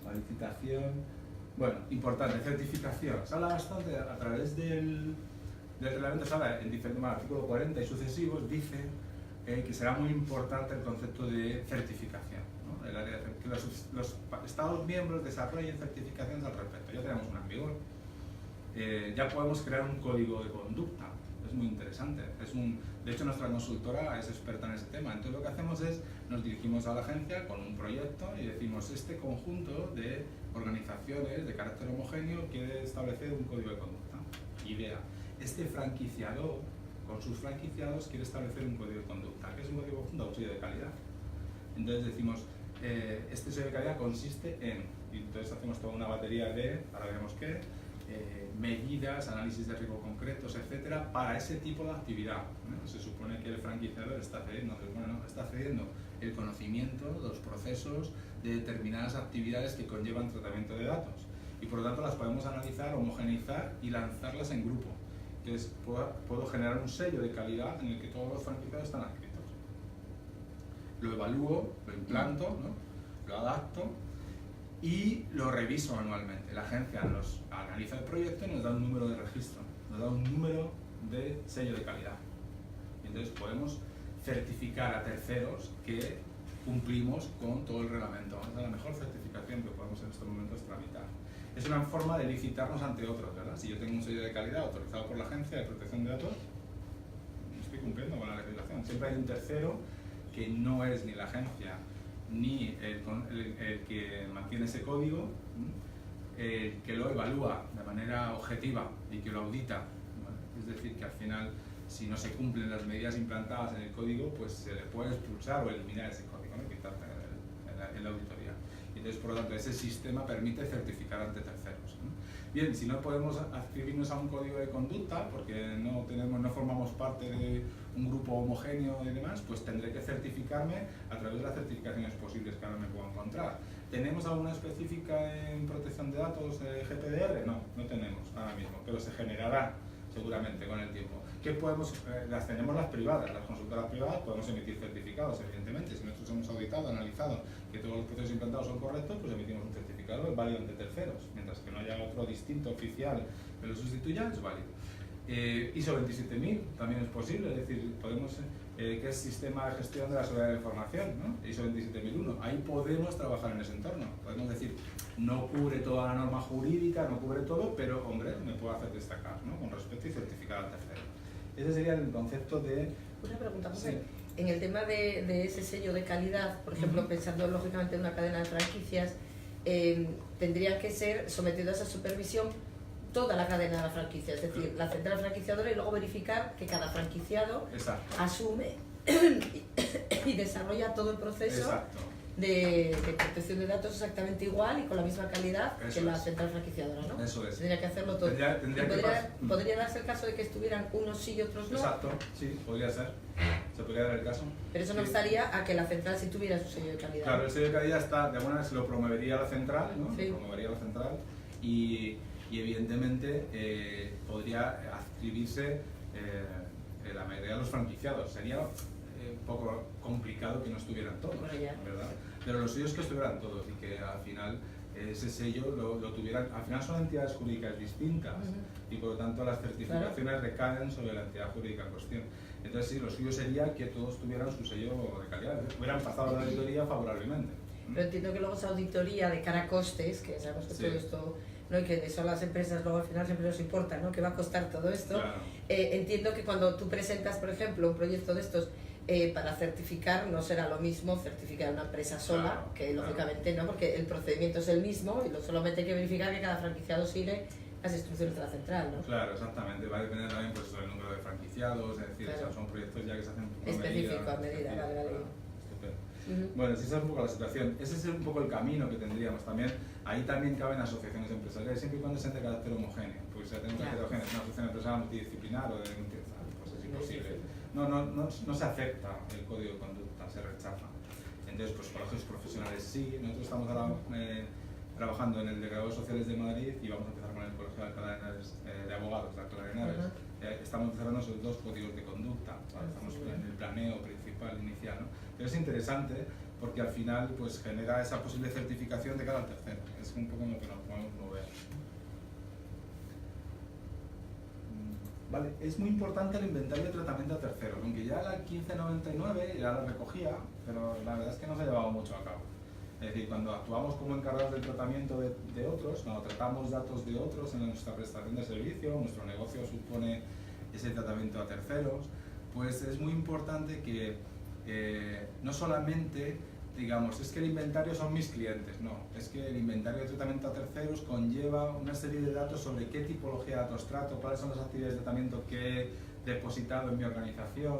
la licitación. Bueno, importante, certificación. Se habla bastante a través del reglamento, se habla en diferentes artículos 40 y sucesivos, dice que será muy importante el concepto de certificación, ¿no? Que los Estados miembros desarrollen certificaciones al respecto. Ya tenemos una en vigor. Ya podemos crear un código de conducta. Es muy interesante. De hecho, nuestra consultora es experta en ese tema. Entonces, lo que hacemos es, nos dirigimos a la agencia con un proyecto y decimos, este conjunto de organizaciones de carácter homogéneo quiere establecer un código de conducta. Idea. Este franquiciador, con sus franquiciados, quiere establecer un código de conducta. ¿Qué es un código de conducta? Auxilio de calidad. Entonces decimos, este sello de calidad consiste en, y entonces hacemos toda una batería de, ahora veremos qué, medidas, análisis de riesgo concretos, etcétera, para ese tipo de actividad, ¿no? Se supone que el franquiciador está cediendo, bueno, no, está cediendo el conocimiento de los procesos de determinadas actividades que conllevan tratamiento de datos, y por lo tanto las podemos analizar, homogeneizar y lanzarlas en grupo. Entonces puedo generar un sello de calidad en el que todos los franquiciados están adscritos. Lo evalúo, lo implanto, ¿no? Lo adapto y lo reviso anualmente. La agencia nos analiza el proyecto y nos da un número de registro, nos da un número de sello de calidad. Y entonces podemos certificar a terceros que cumplimos con todo el reglamento. Esa es la mejor certificación que podemos en estos momentos tramitar. Es una forma de licitarnos ante otros, ¿verdad? Si yo tengo un sello de calidad autorizado por la Agencia de Protección de Datos, estoy cumpliendo con la legislación. Siempre hay un tercero que no es ni la agencia ni el que mantiene ese código, que lo evalúa de manera objetiva y que lo audita, ¿vale? Es decir, que al final, si no se cumplen las medidas implantadas en el código, pues se le puede expulsar o eliminar ese código, ¿no? Quitar en la auditoría. Entonces, por lo tanto, ese sistema permite certificar ante terceros, ¿no? Bien, si no podemos adscribirnos a un código de conducta porque no formamos parte de un grupo homogéneo y demás, pues tendré que certificarme a través de las certificaciones posibles que ahora me puedo encontrar. ¿Tenemos alguna específica en protección de datos GPDR? No, no tenemos ahora mismo, pero se generará seguramente con el tiempo. ¿Qué podemos? Tenemos las privadas, las consultoras privadas, podemos emitir certificados, evidentemente. Si nosotros hemos auditado, analizado que todos los procesos implantados son correctos, pues emitimos un certificado válido ante terceros, mientras que no haya otro distinto oficial que lo sustituya, es válido. ISO 27000 también es posible, es decir, podemos, que es Sistema de Gestión de la Seguridad de la Información, ¿no? ISO 27001, ahí podemos trabajar en ese entorno, podemos decir, no cubre toda la norma jurídica, no cubre todo, pero, hombre, me puedo hacer destacar, ¿no? Con respeto y certificar al tercero. Ese sería el concepto de... Una pregunta, José. Sí. En el tema de ese sello de calidad, por ejemplo, pensando lógicamente en una cadena de franquicias, tendría que ser sometido a esa supervisión toda la cadena de la franquicia, es decir, la central franquiciadora, y luego verificar que cada franquiciado Exacto. asume y desarrolla todo el proceso Exacto. de protección de datos exactamente igual y con la misma calidad Eso que la es. central franquiciadora, ¿no? Eso es. Tendría que hacerlo todo. Tendría que ¿Podría darse el caso de que estuvieran unos sí y otros no? Exacto, sí, podría ser. Se podría dar el caso. Pero eso no Sí. obstaría a que la central sí tuviera su sello de calidad. Claro, el sello de calidad está, de alguna manera se lo promovería la central, ¿no? Sí. Lo promovería la central y evidentemente podría adscribirse la mayoría de los franquiciados. Sería un poco complicado que no estuvieran todos, Bueno, ya. ¿verdad? Pero lo suyo es que estuvieran todos y que al final ese sello lo tuvieran. Al final son entidades jurídicas distintas y por lo tanto las certificaciones recaen sobre la entidad jurídica en cuestión. Entonces sí, lo suyo sería que todos tuvieran su sello de calidad, hubieran pasado la auditoría favorablemente. Pero entiendo que luego esa auditoría de cara a costes, que sabemos que Sí. todo esto, ¿no? Y que son las empresas, luego al final siempre nos importa, ¿no? Que va a costar todo esto. Claro. Entiendo que cuando tú presentas, por ejemplo, un proyecto de estos para certificar, no será lo mismo certificar a una empresa sola, Claro, que claro. lógicamente no, porque el procedimiento es el mismo y solamente hay que verificar que cada franquiciado sigue las instrucciones de la central, ¿no? Claro, exactamente. Va a depender también pues, del número de franquiciados, es decir, Claro. o sea, son proyectos ya que se hacen Específico, a medida, vale, vale. Estupendo. Ujú. Bueno, sí, esa es un poco la situación. Ese es un poco el camino que tendríamos también. Ahí también caben asociaciones empresariales, siempre y cuando sean de carácter homogéneo. Porque si tenemos Claro. heterogéneas, una asociación empresarial multidisciplinar o de pues es imposible. No se acepta el código de conducta, se rechaza. Entonces, pues colegios profesionales sí. Nosotros estamos ahora trabajando en el de Graduados Sociales de Madrid y vamos a empezar con el Colegio de Alcalá de Henares, de Abogados de Alcalá de Henares. Estamos cerrando esos dos códigos de conducta, ¿vale? Estamos en el planeo principal, inicial, ¿no? Pero es interesante porque al final pues genera esa posible certificación de cara al tercero. Es un poco en lo que nos podemos mover. Vale, es muy importante el inventario de tratamiento a terceros, aunque ya la 1599 ya la recogía, pero la verdad es que no se ha llevado mucho a cabo. Es decir, cuando actuamos como encargados del tratamiento de otros, cuando tratamos datos de otros en nuestra prestación de servicio, nuestro negocio supone ese tratamiento a terceros, pues es muy importante que no solamente digamos, es que el inventario son mis clientes, no, es que el inventario de tratamiento a terceros conlleva una serie de datos sobre qué tipología de datos trato, cuáles son las actividades de tratamiento que he depositado en mi organización,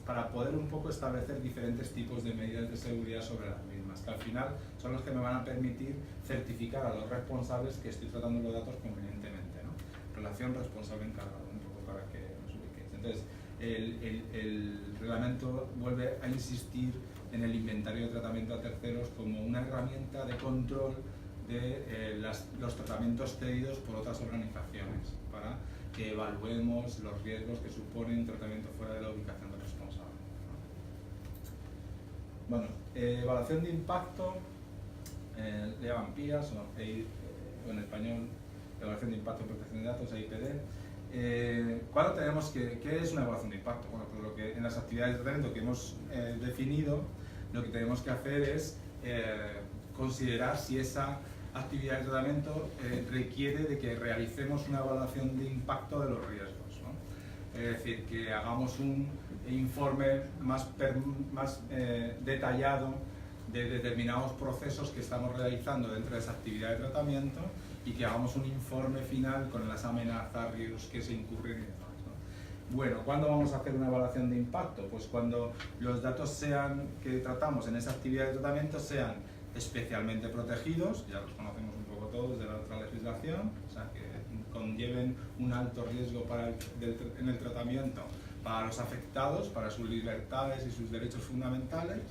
para poder un poco establecer diferentes tipos de medidas de seguridad sobre las mismas, que al final son los que me van a permitir certificar a los responsables que estoy tratando los datos convenientemente, ¿no? Relación responsable-encargado, un poco para que nos ubiquéis. Entonces, el reglamento vuelve a insistir en el inventario de tratamiento a terceros como una herramienta de control de los tratamientos cedidos por otras organizaciones, para que evaluemos los riesgos que supone un tratamiento fuera de la ubicación del responsable, ¿no? Bueno, evaluación de impacto, le llaman PIAS o en español evaluación de impacto en protección de datos, EIPD. ¿Cuándo tenemos qué es una evaluación de impacto? Bueno, pues lo que en las actividades de tratamiento que hemos definido, lo que tenemos que hacer es considerar si esa actividad de tratamiento requiere de que realicemos una evaluación de impacto de los riesgos, ¿no? Es decir, que hagamos un informe más detallado de determinados procesos que estamos realizando dentro de esa actividad de tratamiento y que hagamos un informe final con las amenazas, riesgos que se incurren y demás, ¿no? Bueno, ¿cuándo vamos a hacer una evaluación de impacto? Pues cuando los datos que tratamos en esa actividad de tratamiento sean especialmente protegidos, ya los conocemos un poco todos de la otra legislación, o sea, que conlleven un alto riesgo en el tratamiento para los afectados, para sus libertades y sus derechos fundamentales,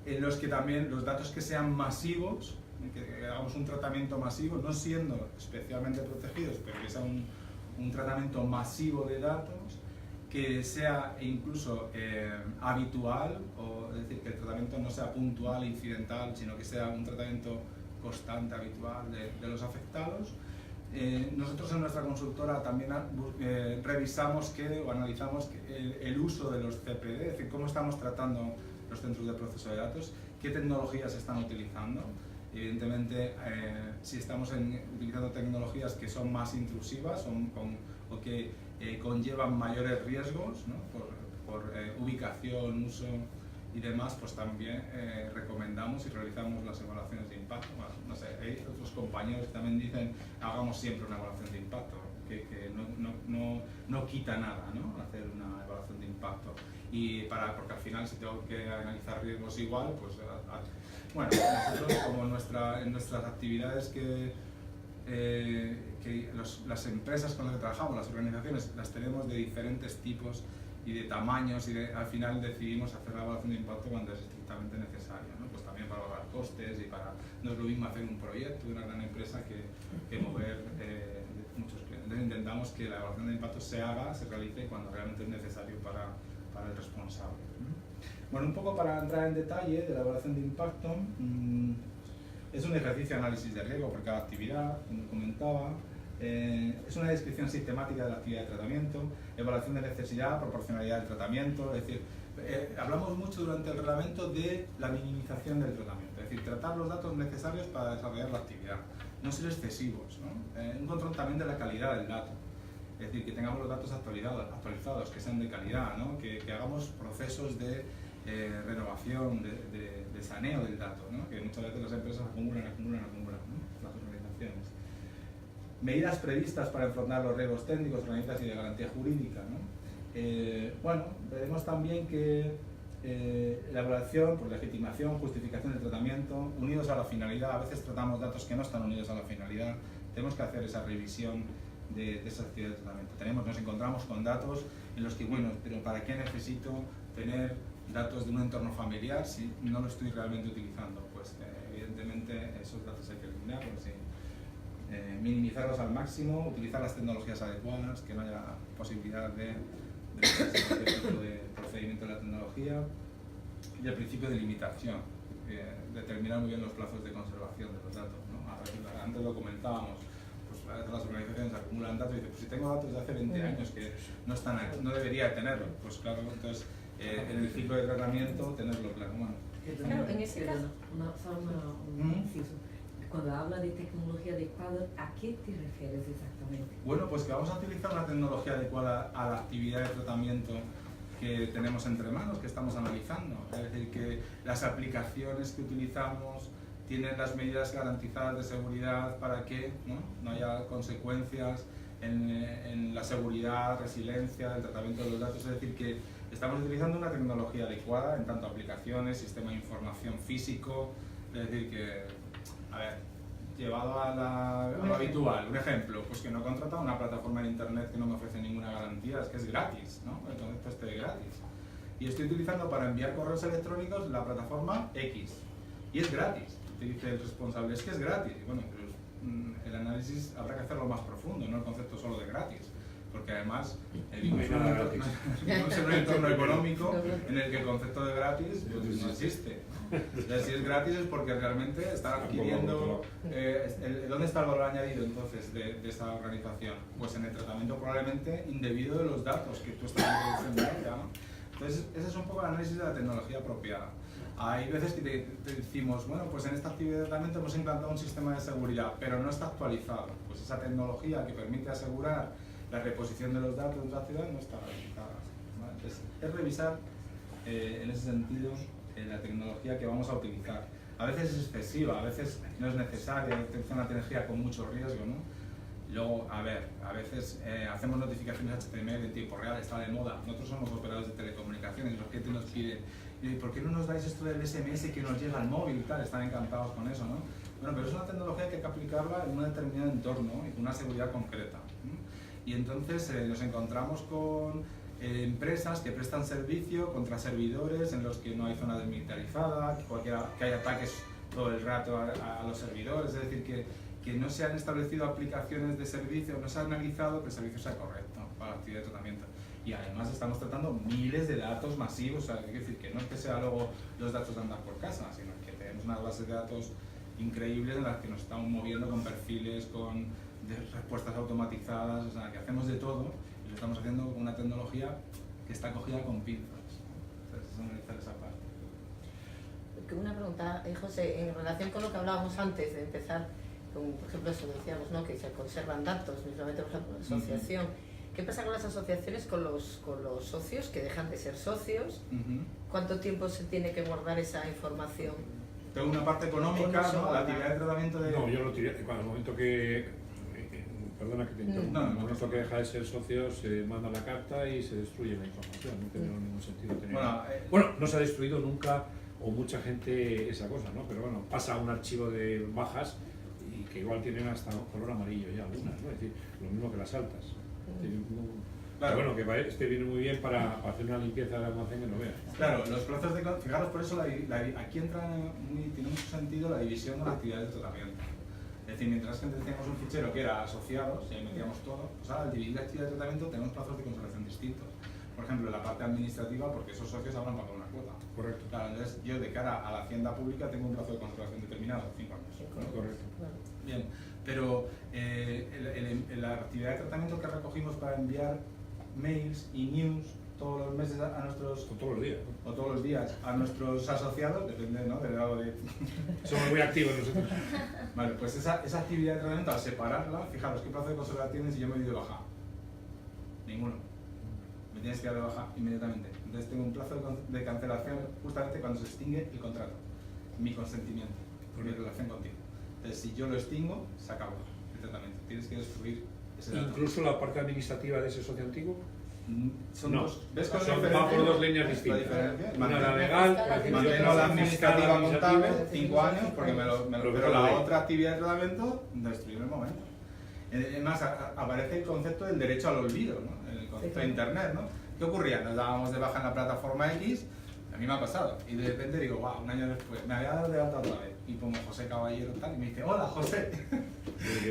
en los que también los datos que sean masivos, que hagamos un tratamiento masivo, no siendo especialmente protegidos, pero que sea un tratamiento masivo de datos, que sea incluso habitual, es decir, que el tratamiento no sea puntual e incidental, sino que sea un tratamiento constante, habitual de los afectados. Nosotros en nuestra consultora también revisamos o analizamos el uso de los CPD, es decir, cómo estamos tratando los centros de proceso de datos, qué tecnologías se están utilizando. Evidentemente, si estamos utilizando tecnologías que son más intrusivas o que conllevan mayores riesgos, ¿no? por ubicación, uso y demás, pues también recomendamos y realizamos las evaluaciones de impacto. Bueno, no sé, hay otros compañeros que también dicen hagamos siempre una evaluación de impacto, que no quita nada, ¿no? Hacer una evaluación de impacto. Porque al final, si tengo que analizar riesgos igual, pues bueno, nosotros como en nuestras actividades las empresas con las que trabajamos, las organizaciones, las tenemos de diferentes tipos y de tamaños y al final decidimos hacer la evaluación de impacto cuando es estrictamente necesario, ¿no? Pues también para ahorrar costes y no es lo mismo hacer un proyecto de una gran empresa que mover muchos clientes. Entonces intentamos que la evaluación de impacto se realice cuando realmente es necesario para el responsable. Bueno, un poco para entrar en detalle de la evaluación de impacto, es un ejercicio de análisis de riesgo por cada actividad, como comentaba. Es una descripción sistemática de la actividad de tratamiento, evaluación de necesidad, proporcionalidad del tratamiento, es decir, hablamos mucho durante el reglamento de la minimización del tratamiento, es decir, tratar los datos necesarios para desarrollar la actividad, no ser excesivos, ¿no? Un control también de la calidad del dato, es decir, que tengamos los datos actualizados, que sean de calidad, ¿no? Que hagamos procesos de renovación, de saneo del dato, ¿no? Que muchas veces las empresas acumulan, ¿no? Las organizaciones. Medidas previstas para enfrentar los riesgos técnicos, herramientas y de garantía jurídica, ¿no? Bueno, veremos también que la evaluación por legitimación, justificación del tratamiento, unidos a la finalidad, a veces tratamos datos que no están unidos a la finalidad, tenemos que hacer esa revisión de esa actividad de tratamiento. Nos encontramos con datos en los que, bueno, pero ¿para qué necesito tener datos de un entorno familiar si no lo estoy realmente utilizando? Pues evidentemente esos datos hay que eliminarlos y minimizarlos al máximo, utilizar las tecnologías adecuadas, que no haya posibilidad de procedimiento de la tecnología, y el principio de limitación, determinar muy bien los plazos de conservación de los datos, ¿no? Antes lo comentábamos, pues las organizaciones acumulan datos y dicen, pues si tengo datos de hace 20 años que no debería tenerlos, pues claro, entonces en el ciclo de tratamiento tenerlo claro. Bueno. Claro, en ese caso, un inciso. Cuando habla de tecnología adecuada, ¿a qué te refieres exactamente? Bueno, pues que vamos a utilizar una tecnología adecuada a la actividad de tratamiento que tenemos entre manos, que estamos analizando. Es decir, que las aplicaciones que utilizamos tienen las medidas garantizadas de seguridad para que no haya consecuencias en la seguridad, resiliencia, el tratamiento de los datos, es decir, que estamos utilizando una tecnología adecuada en tanto aplicaciones, sistema de información físico, es decir, que, a ver, llevado a lo habitual, un ejemplo, pues que no he contratado una plataforma de internet que no me ofrece ninguna garantía, es que es gratis, ¿no? El concepto este de gratis. Y estoy utilizando para enviar correos electrónicos la plataforma X, y es gratis. Te dice el responsable, es que es gratis. Y bueno, pero el análisis habrá que hacerlo más profundo, no el concepto solo de gratis. Porque además vivimos en un entorno económico en el que el concepto de gratis pues, no existe. Entonces, si es gratis es porque realmente está adquiriendo... ¿Dónde está el valor añadido entonces de esta organización? Pues en el tratamiento probablemente indebido de los datos que tú estás introduciendo en ella, ¿no? Entonces, ese es un poco el análisis de la tecnología apropiada. Hay veces que te decimos, bueno, pues en esta actividad de tratamiento hemos implantado un sistema de seguridad, pero no está actualizado. Pues esa tecnología que permite asegurar la reposición de los datos de la ciudad no está realizada, ¿vale? Entonces, es revisar en ese sentido la tecnología que vamos a utilizar. A veces es excesiva, a veces no es necesaria, es una tecnología con mucho riesgo, ¿no? Luego, a veces hacemos notificaciones HTML en tiempo real, está de moda. Nosotros somos operadores de telecomunicaciones y los clientes nos piden, ¿por qué no nos dais esto del SMS que nos llega al móvil y tal? Están encantados con eso, ¿no? Bueno, pero es una tecnología que hay que aplicarla en un determinado entorno y con una seguridad concreta, ¿no? Y entonces nos encontramos con empresas que prestan servicio contra servidores en los que no hay zona desmilitarizada, que hay ataques todo el rato a los servidores, es decir, que no se han establecido aplicaciones de servicio, no se ha analizado que el servicio sea correcto para la actividad de tratamiento. Y además estamos tratando miles de datos masivos, o sea, es decir, que no es que sea luego los datos de andar por casa, sino que tenemos unas bases de datos increíbles en las que nos estamos moviendo con perfiles, con respuestas automatizadas, o sea, que hacemos de todo y lo estamos haciendo con una tecnología que está cogida con pinzas. Entonces, es analizar esa parte. Una pregunta, José, en relación con lo que hablábamos antes de empezar, con, por ejemplo, eso decíamos, ¿no? Que se conservan datos, mismamente por ejemplo, la asociación. ¿Qué pasa con las asociaciones, con los socios que dejan de ser socios? ¿Cuánto tiempo se tiene que guardar esa información? Tengo una parte económica, ¿no? La actividad de tratamiento de... No, yo lo tiré, cuando el momento que... Perdona que te interrumpa, en el momento que deja de ser socio se manda la carta y se destruye la información, no tiene ningún sentido tener... Bueno, no se ha destruido nunca, o mucha gente esa cosa, ¿no? Pero bueno, pasa a un archivo de bajas y que igual tienen hasta color amarillo ya algunas, ¿no? Es decir, lo mismo que las altas. Claro. Pero bueno, que este viene muy bien para hacer una limpieza del almacén que no veas. Claro, los plazos de... Fijaros, por eso aquí entra tiene mucho sentido la división de las actividades de tratamiento. Es decir, mientras que antes teníamos un fichero que era asociados y ahí metíamos todo, pues ahora al dividir la actividad de tratamiento tenemos plazos de conservación distintos. Por ejemplo, la parte administrativa, porque esos socios habrán pagado una cuota. Correcto. Claro, entonces yo de cara a la hacienda pública tengo un plazo de conservación determinado, 5 años. Correcto. Bien, pero la actividad de tratamiento que recogimos para enviar mails y news todos los meses a nuestros... O todos los días. O todos los días a nuestros asociados, depende, ¿no? Del grado de... Somos muy activos nosotros. Vale, pues esa actividad de tratamiento, al separarla, fijaros, ¿qué plazo de conservación tienes si yo me doy de baja? Ninguno. Me tienes que dar de baja inmediatamente. Entonces tengo un plazo de cancelación justamente cuando se extingue el contrato. Mi consentimiento, mi relación contigo. Entonces, si yo lo extingo, se acabó el tratamiento. Tienes que destruir ese dato. ¿Incluso la parte administrativa de ese socio antiguo? Son no, dos. ¿Ves que va por dos líneas distintas. Una la legal, mantengo la administrativa montada 5 años porque pero la otra actividad de tratamiento destruir en el momento. Además, aparece el concepto del derecho al olvido, ¿no? El concepto de internet, ¿no? ¿Qué ocurría? Nos dábamos de baja en la plataforma X, a mí me ha pasado, y de repente digo, wow, un año después, me había dado de alta otra vez, y pongo José Caballero tal, y me dice, hola José,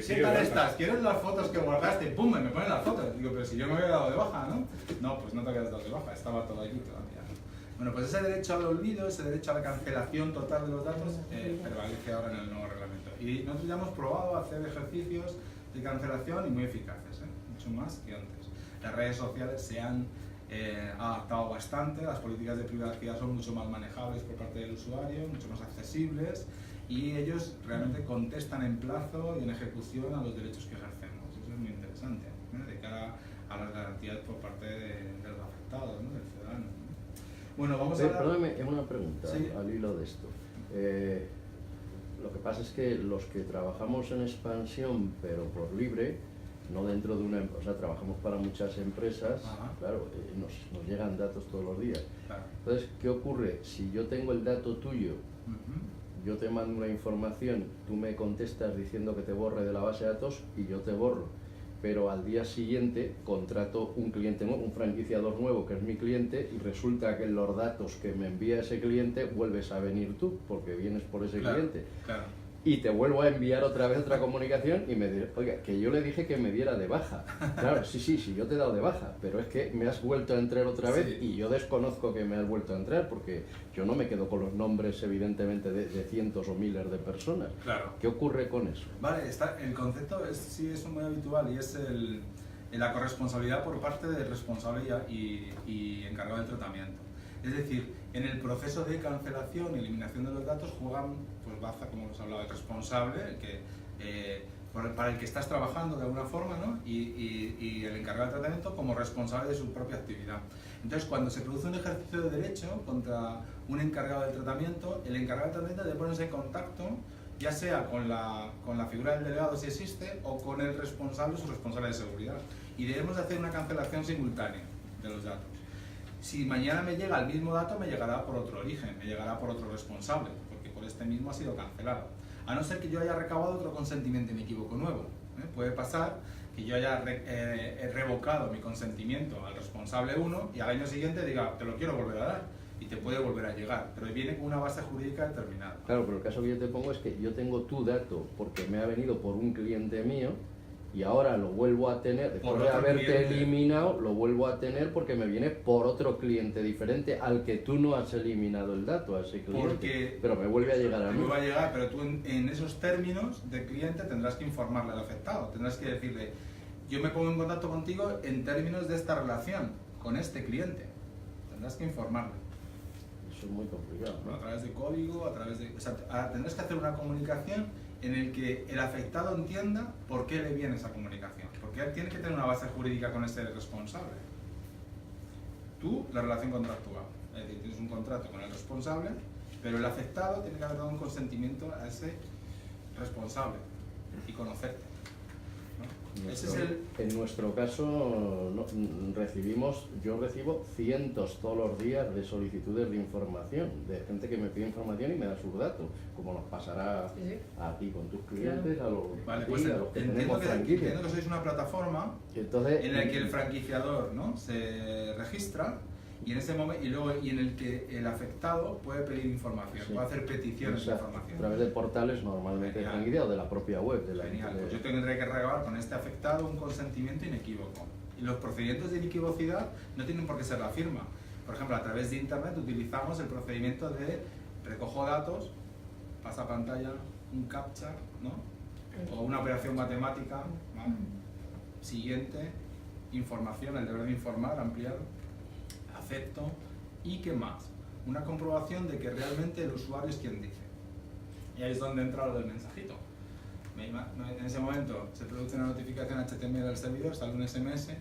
¿qué tal estás? ¿Quieres las fotos que guardaste? ¡Pum! Me ponen las fotos. Digo, pero si yo me había dado de baja, ¿no? No, pues no te habías dado de baja, estaba todo allí todavía. Bueno, pues ese derecho al olvido, ese derecho a la cancelación total de los datos, prevalece ahora en el nuevo reglamento. Y nosotros ya hemos probado hacer ejercicios de cancelación y muy eficaces, mucho más que antes. Las redes sociales se han adaptado bastante, las políticas de privacidad son mucho más manejables por parte del usuario, mucho más accesibles, y ellos realmente contestan en plazo y en ejecución a los derechos que ejercemos. Eso es muy interesante, ¿no? De cara a las garantías por parte de los afectados, ¿no? Del ciudadano, ¿no? Bueno, vamos a hablar... Perdóname, una pregunta, sí, al hilo de esto. Lo que pasa es que los que trabajamos en expansión, pero por libre, no dentro de una empresa, o sea, trabajamos para muchas empresas, Ajá. claro, nos llegan datos todos los días. Claro. Entonces, ¿qué ocurre? Si yo tengo el dato tuyo, Ujú. yo te mando una información, tú me contestas diciendo que te borre de la base de datos y yo te borro, pero al día siguiente contrato un cliente nuevo, un franquiciador nuevo que es mi cliente, y resulta que en los datos que me envía ese cliente vuelves a venir tú, porque vienes por ese Claro, cliente. claro. Y te vuelvo a enviar otra vez otra comunicación y me dices, oiga, que yo le dije que me diera de baja. Claro, sí, yo te he dado de baja, pero es que me has vuelto a entrar otra vez Sí. y yo desconozco que me has vuelto a entrar, porque yo no me quedo con los nombres, evidentemente, de cientos o miles de personas. Claro. ¿Qué ocurre con eso? Vale, el concepto sí es muy habitual y es la corresponsabilidad por parte del responsable y encargado del tratamiento. Es decir, en el proceso de cancelación y eliminación de los datos juegan, pues baza, como hemos hablado, el responsable, para el que estás trabajando de alguna forma, ¿no? y el encargado del tratamiento como responsable de su propia actividad. Entonces, cuando se produce un ejercicio de derecho contra un encargado del tratamiento, el encargado del tratamiento debe ponerse en contacto, ya sea con la figura del delegado si existe, o con el responsable o su responsable de seguridad. Y debemos de hacer una cancelación simultánea de los datos. Si mañana me llega el mismo dato, me llegará por otro origen, me llegará por otro responsable, porque por este mismo ha sido cancelado. A no ser que yo haya recabado otro consentimiento inequívoco nuevo. Puede pasar que yo haya revocado mi consentimiento al responsable 1 y al año siguiente diga, te lo quiero volver a dar, y te puede volver a llegar, pero viene con una base jurídica determinada. Claro, pero el caso que yo te pongo es que yo tengo tu dato porque me ha venido por un cliente mío, y ahora lo vuelvo a tener, después de haberte cliente. eliminado, lo vuelvo a tener porque me viene por otro cliente diferente al que tú no has eliminado el dato, a ese cliente. Pero me vuelve a llegar a mí. Me va a llegar, pero tú en esos términos de cliente tendrás que informarle al afectado, tendrás que decirle, yo me pongo en contacto contigo en términos de esta relación, con este cliente. Tendrás que informarle. Eso es muy complicado, ¿no? A través de código, a través de... O sea, tendrás que hacer una comunicación en el que el afectado entienda por qué le viene esa comunicación. Porque él tiene que tener una base jurídica con ese responsable. Tú, la relación contractual. Es decir, tienes un contrato con el responsable, pero el afectado tiene que haber dado un consentimiento a ese responsable y conocerte. ¿No? Ese es el... En nuestro caso, yo recibo cientos todos los días de solicitudes de información, de gente que me pide información y me da sus datos, como nos pasará a ti con tus clientes, a los, Vale, a pues los que entiendo tenemos franquicias. que sois una plataforma Entonces, en la que el franquiciador, ¿no?, se registra y en ese momento y en el que el afectado puede pedir información, Sí. puede hacer peticiones de exacto, información. a través de portales normalmente Genial. franquiciados, de la propia web. De la, Genial, de- pues yo tendré que regalar con este afectado un consentimiento inequívoco. Y los procedimientos de inequivocidad no tienen por qué ser la firma. Por ejemplo, a través de Internet utilizamos el procedimiento de recojo datos, pasa pantalla, un captcha, ¿no? O una operación matemática, ¿vale? Siguiente, información, el deber de informar, ampliado, acepto, y ¿qué más? Una comprobación de que realmente el usuario es quien dice. Y ahí es donde entra lo del mensajito. En ese momento se produce una notificación HTML del servidor, sale un SMS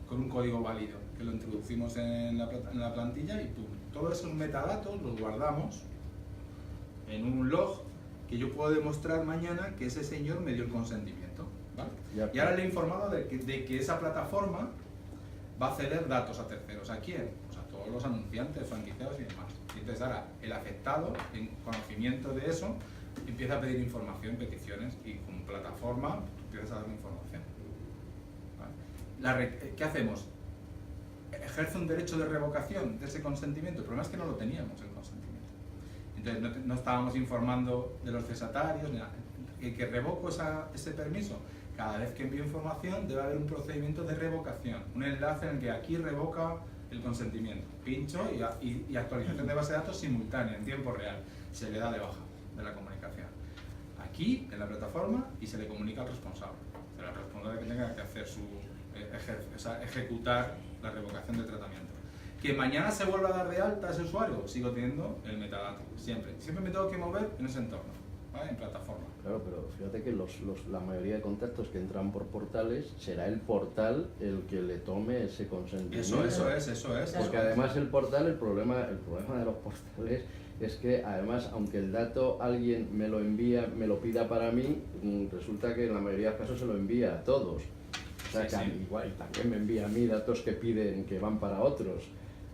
con un código válido, que lo introducimos en la plantilla y ¡pum! Todos esos metadatos los guardamos en un log que yo puedo demostrar mañana que ese señor me dio el consentimiento. ¿Vale? Ya, Y ahora le he informado de que esa plataforma va a ceder datos a terceros. ¿A quién? Pues a todos los anunciantes, franquiciados y demás. Y entonces ahora el afectado, en conocimiento de eso, empieza a pedir información, peticiones, y con plataforma empiezas a dar información. ¿Vale? ¿Qué hacemos? ¿Ejerce un derecho de revocación de ese consentimiento? El problema es que no lo teníamos, el consentimiento. Entonces no estábamos informando de los cesatarios, ni nada. Que revoco ese permiso. Cada vez que envío información debe haber un procedimiento de revocación, un enlace en el que aquí revoca el consentimiento. Pincho y actualización de base de datos simultánea, en tiempo real. Se le da de baja de la comunicación. Aquí, en la plataforma, y se le comunica al responsable. Será el responsable que tenga que hacer ejecutar la revocación de tratamiento. Que mañana se vuelva a dar de alta a ese usuario, sigo teniendo el metadato, siempre. Siempre me tengo que mover en ese entorno, ¿vale? En plataforma. Claro, pero fíjate que la mayoría de contactos que entran por portales será el portal el que le tome ese consentimiento. Eso es. Porque además el problema de los portales es que además, aunque el dato alguien me lo pida para mí, resulta que en la mayoría de los casos se lo envía a todos. sacan sí. igual, y también me envía a mí datos que piden que van para otros.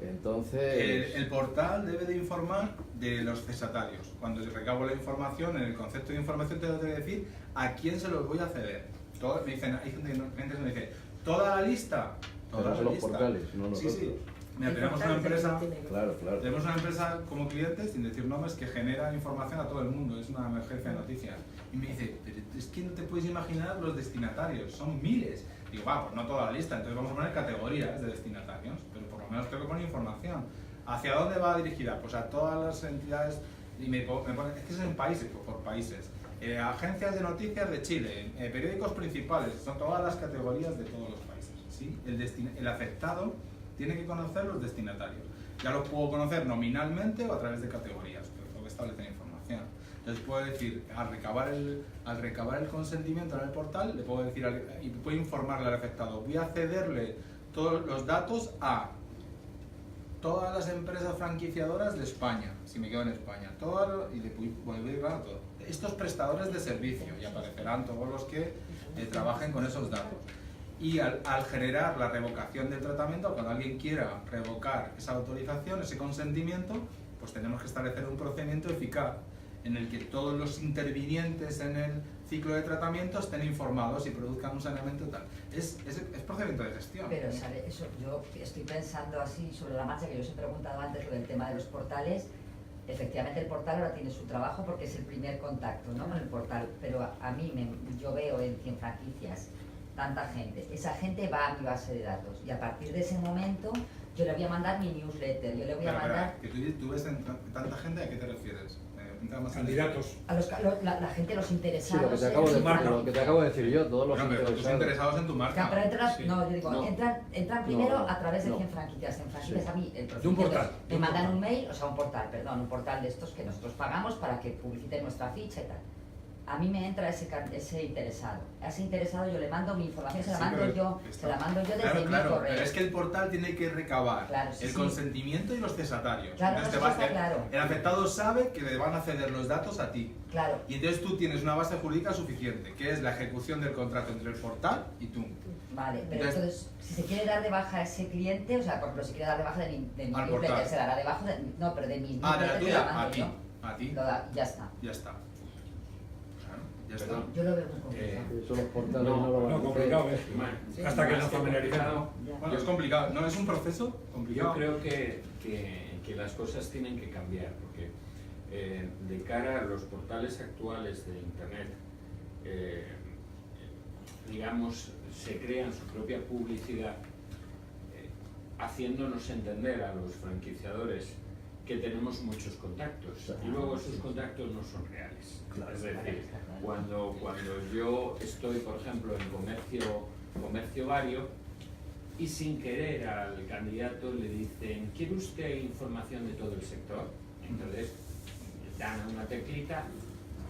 Entonces... El portal debe de informar de los cesatarios. Cuando yo recabo la información, en el concepto de información tengo que decir a quién se los voy a ceder. Me dicen, hay gente que me dice, ¿toda la lista? Pero Toda son la los lista. portales, no nosotros. Sí. Mira, El tenemos portal una empresa... tiene- Claro, claro. Tenemos una empresa como cliente, sin decir nombres, que genera información a todo el mundo, es una emergencia de noticias. Y me dice, pero es que no te puedes imaginar los destinatarios, son miles. Digo, va, pues no toda la lista, entonces vamos a poner categorías de destinatarios, pero por lo menos tengo que poner información. ¿Hacia dónde va dirigida? Pues a todas las entidades, y me pone, es que es en países, por países. Agencias de noticias de Chile, periódicos principales, son todas las categorías de todos los países. ¿Sí? El afectado tiene que conocer los destinatarios. Ya los puedo conocer nominalmente o a través de categorías, pero tengo que establecer información. Entonces puedo decir, al recabar el consentimiento en el portal, le puedo decir, y puedo informarle al afectado, voy a cederle todos los datos a todas las empresas franquiciadoras de España, si me quedo en España, y le voy a ir a todo. Estos prestadores de servicio, y aparecerán todos los que trabajen con esos datos. Y al generar la revocación del tratamiento, cuando alguien quiera revocar esa autorización, ese consentimiento, pues tenemos que establecer un procedimiento eficaz en el que todos los intervinientes en el ciclo de tratamiento estén informados y produzcan un saneamiento tal. Es procedimiento de gestión. Pero ¿sabe? Eso, yo estoy pensando así sobre la marcha, que yo os he preguntado antes lo del tema de los portales. Efectivamente el portal ahora tiene su trabajo porque es el primer contacto, ¿no?, con el portal, pero a mí yo veo en 100 franquicias tanta gente, esa gente va a mi base de datos y a partir de ese momento yo le voy a mandar mi newsletter, yo le voy a mandar... Que tú ves tanta gente, ¿a qué te refieres? Candidatos. A la gente, los Sí, interesados... lo que te acabo de decir yo, todos los Pero los interesados. interesados en tu marca. Pero entran, Sí. no, yo digo, No. entran primero No, a través de no. 100 franquicias. En franquicias Sí. a mí el De un portal. me mandan un mail, o sea, un portal de estos que nosotros pagamos para que publiciten nuestra ficha y tal. A mí me entra ese interesado. A ese interesado yo le mando mi información, se la mando yo desde mi correo. Pero es que el portal tiene que recabar Claro, sí, el sí. consentimiento y los cesatarios. Claro, Entonces eso está claro. el afectado sabe que le van a ceder los datos a ti. Claro, Y entonces tú tienes una base jurídica suficiente, que es la ejecución del contrato entre el portal y tú. vale, pero entonces, si se quiere dar de baja a ese cliente, o sea, por ejemplo, si quiere dar de baja de mi Al newsletter, portal. se dará de baja no, pero de mi De newsletter la que tuya, la mando a ti. yo. A ti. Ya está. Ya está. Claro, ya está. Perdón. Yo lo veo muy complicado. Eso los portales No, no lo van a No, hacer. complicado, ¿eh? Sí. Hasta que Más nos familiarizamos. Ya. Bueno, es complicado. No, es un proceso complicado. Yo creo que las cosas tienen que cambiar, porque de cara a los portales actuales de Internet, digamos, se crean su propia publicidad, haciéndonos entender a los franquiciadores que tenemos muchos contactos y luego esos contactos no son reales. Claro. Es decir, cuando yo estoy, por ejemplo, en comercio vario y sin querer al candidato le dicen, ¿quiere usted información de todo el sector? Entonces dan una teclita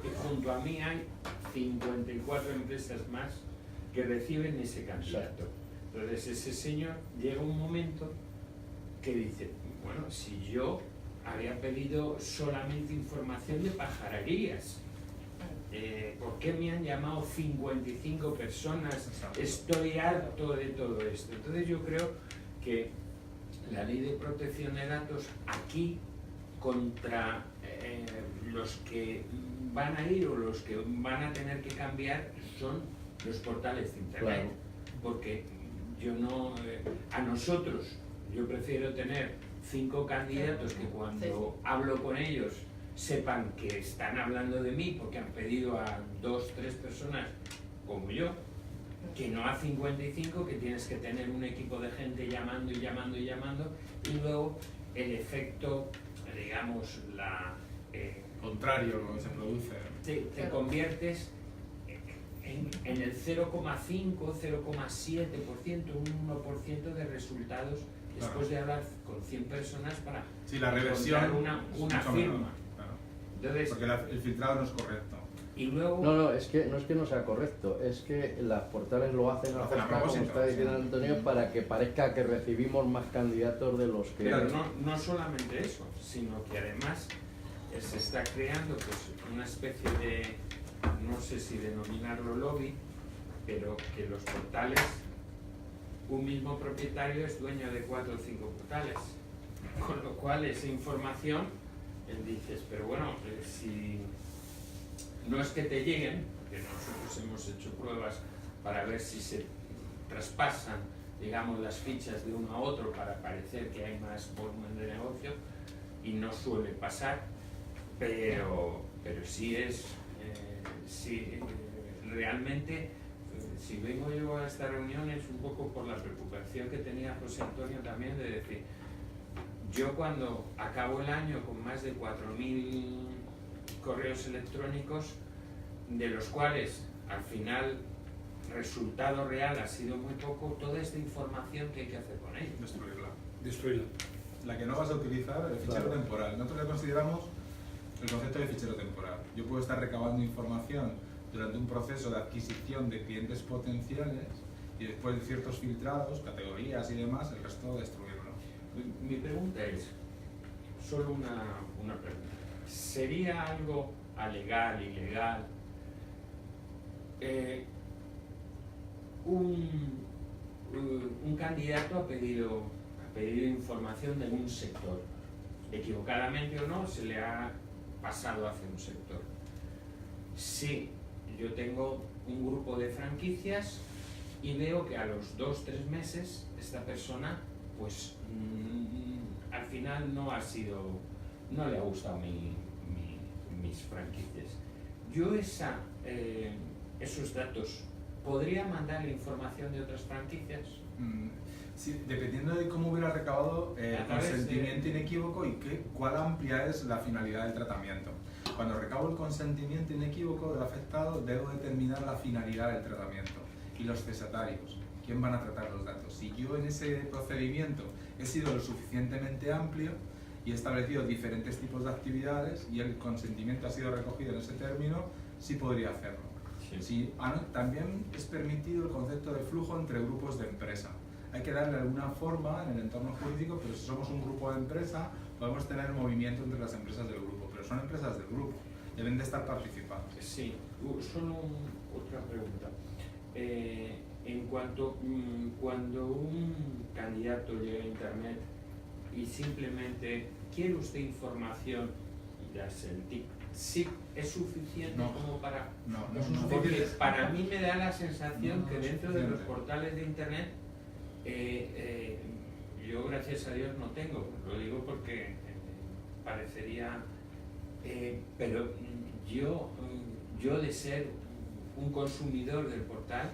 y junto a mí hay 54 empresas más que reciben ese candidato. Entonces ese señor llega un momento que dice, bueno, si yo había pedido solamente información de pajarerías, ¿por qué me han llamado 55 personas? Estoy harto de todo esto. Entonces yo creo que la ley de protección de datos aquí contra los que van a ir o los que van a tener que cambiar son los portales de Internet. Claro. Porque yo no, a nosotros, yo prefiero tener 5 candidatos que cuando hablo con ellos sepan que están hablando de mí porque han pedido a 2, 3 personas como yo, que no a 55 que tienes que tener un equipo de gente llamando y llamando y llamando y luego el efecto, digamos, Contrario lo que se produce. te conviertes en el 0,5, 0,7%, un 1% de resultados después de hablar con 100 personas para Sí, la reversión encontrar es una mucho firma. menor, claro. Entonces, Porque el filtrado no es correcto. y luego No, es que no sea correcto, es que las portales lo hacen Lo a hacen a posta, como propósito, está diciendo sí. Antonio, para que parezca que recibimos más candidatos de los que... pero no solamente eso, sino que además se está creando pues, una especie de, no sé si denominarlo lobby, pero que los portales un mismo propietario es dueño de 4 o 5 portales. Con lo cual esa información, dices, pero bueno, si no es que te lleguen, porque nosotros hemos hecho pruebas para ver si se traspasan, digamos, las fichas de uno a otro para parecer que hay más volumen de negocio, y no suele pasar, pero sí es, realmente, si vengo yo a esta reunión es un poco por la preocupación que tenía José Antonio también de decir, yo cuando acabo el año con más de 4.000 correos electrónicos, de los cuales al final resultado real ha sido muy poco, toda esta información que hay que hacer con ella. Destruirla. La que no vas a utilizar, el fichero temporal. Nosotros le consideramos el concepto de fichero temporal. Yo puedo estar recabando información durante un proceso de adquisición de clientes potenciales y después de ciertos filtrados, categorías y demás, el resto destruirlo. Mi pregunta es, solo una pregunta. ¿Sería algo alegal, ilegal, un candidato ha pedido información de un sector? Equivocadamente o no, se le ha pasado hacia un sector. Si yo tengo un grupo de franquicias y veo que a los 2-3 meses esta persona pues al final no le ha gustado mis franquicias. Yo esos datos, ¿podría mandar la información de otras franquicias? Sí, dependiendo de cómo hubiera recabado consentimiento inequívoco y cuál amplia es la finalidad del tratamiento. Cuando recabo el consentimiento inequívoco del afectado, debo determinar la finalidad del tratamiento y los cesatarios. ¿Quién van a tratar los datos? Si yo en ese procedimiento he sido lo suficientemente amplio y he establecido diferentes tipos de actividades y el consentimiento ha sido recogido en ese término, sí podría hacerlo. Sí, también es permitido el concepto de flujo entre grupos de empresa. Hay que darle alguna forma en el entorno jurídico, pero si somos un grupo de empresa, podemos tener movimiento entre las empresas del grupo, pero son empresas del grupo, deben de estar participadas. Sí, solo otra pregunta. En cuanto cuando un candidato llega a internet y simplemente quiere usted información, ya sé, el TIC, ¿sí es suficiente como para...? No es Porque suficiente. para mí me da la sensación que No es dentro de los suficiente. portales de internet, yo gracias a Dios no tengo, lo digo porque parecería, pero yo de ser un consumidor del portal,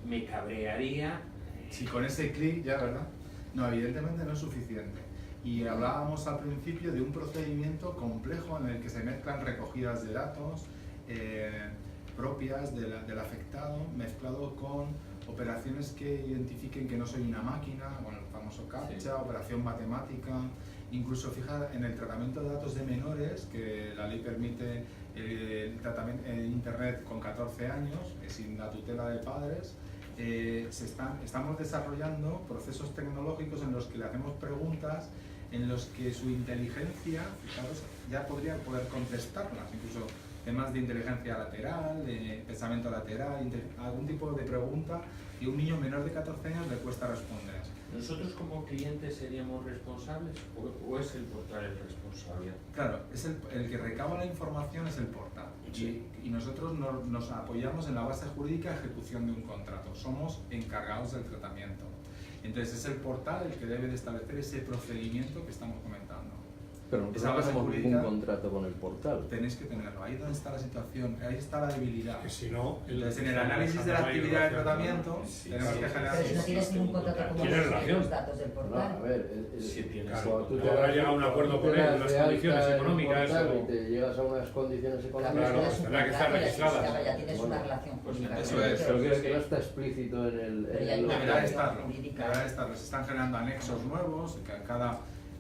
me cabrearía. Si con ese clic ya, ¿verdad? No, evidentemente no es suficiente. Y hablábamos al principio de un procedimiento complejo en el que se mezclan recogidas de datos propias del afectado, mezclado con operaciones que identifiquen que no soy una máquina, bueno, el famoso CAPTCHA, sí. Operación matemática, incluso fija en el tratamiento de datos de menores, que la ley permite el tratamiento en internet con 14 años, sin la tutela de padres. Estamos desarrollando procesos tecnológicos en los que le hacemos preguntas en los que su inteligencia, fijaros, ya podría poder contestarlas, incluso temas de inteligencia lateral, de pensamiento lateral, algún tipo de pregunta, y a un niño menor de 14 años le cuesta responder. ¿Nosotros como clientes seríamos responsables o es el portal el responsable? Claro, es el que recaba la información es el portal, sí. y nosotros nos apoyamos en la base jurídica de ejecución de un contrato, somos encargados del tratamiento. Entonces es el portal el que debe de establecer ese procedimiento que estamos comentando. Pero no tenemos ningún contrato con el portal. Tenéis que tenerlo, ahí es donde está la situación, ahí está la debilidad. Que si no, entonces en el análisis de la actividad de tratamiento tenemos que generar... Pero si no tienes ningún contrato con los datos del portal. No, a ver, si tienes claro, tú te habrás llegado a un acuerdo con él, unas condiciones económicas y te llegas a unas condiciones económicas. Claro, tendrá que estar registrada. Ya tienes una relación jurídica. Eso es. Pero que no está explícito en el... Deberá estarlo. Se están generando anexos nuevos,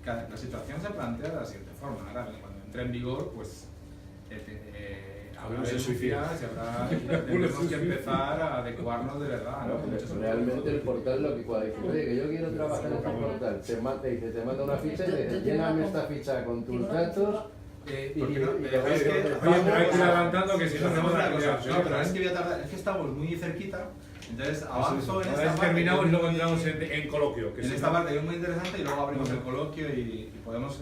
la situación se plantea de la siguiente forma. Ahora, cuando entre en vigor, pues habrá denuncias y tendremos que empezar a adecuarnos de verdad, ¿no? Realmente el portal lo que puede decir, oye, que yo quiero trabajar en este portal, te manda una ficha y te dice, lléname esta ficha con tus datos. Oye, pero hay que ir adelantando que si no se va a cosa. No, pero es que voy a tardar, es que estamos muy cerquita Entonces, avanzo en Una esta vez parte. terminamos y que es luego muy- entramos en coloquio. Que en sí, esta ¿no? parte que es muy interesante y luego abrimos el coloquio y podemos...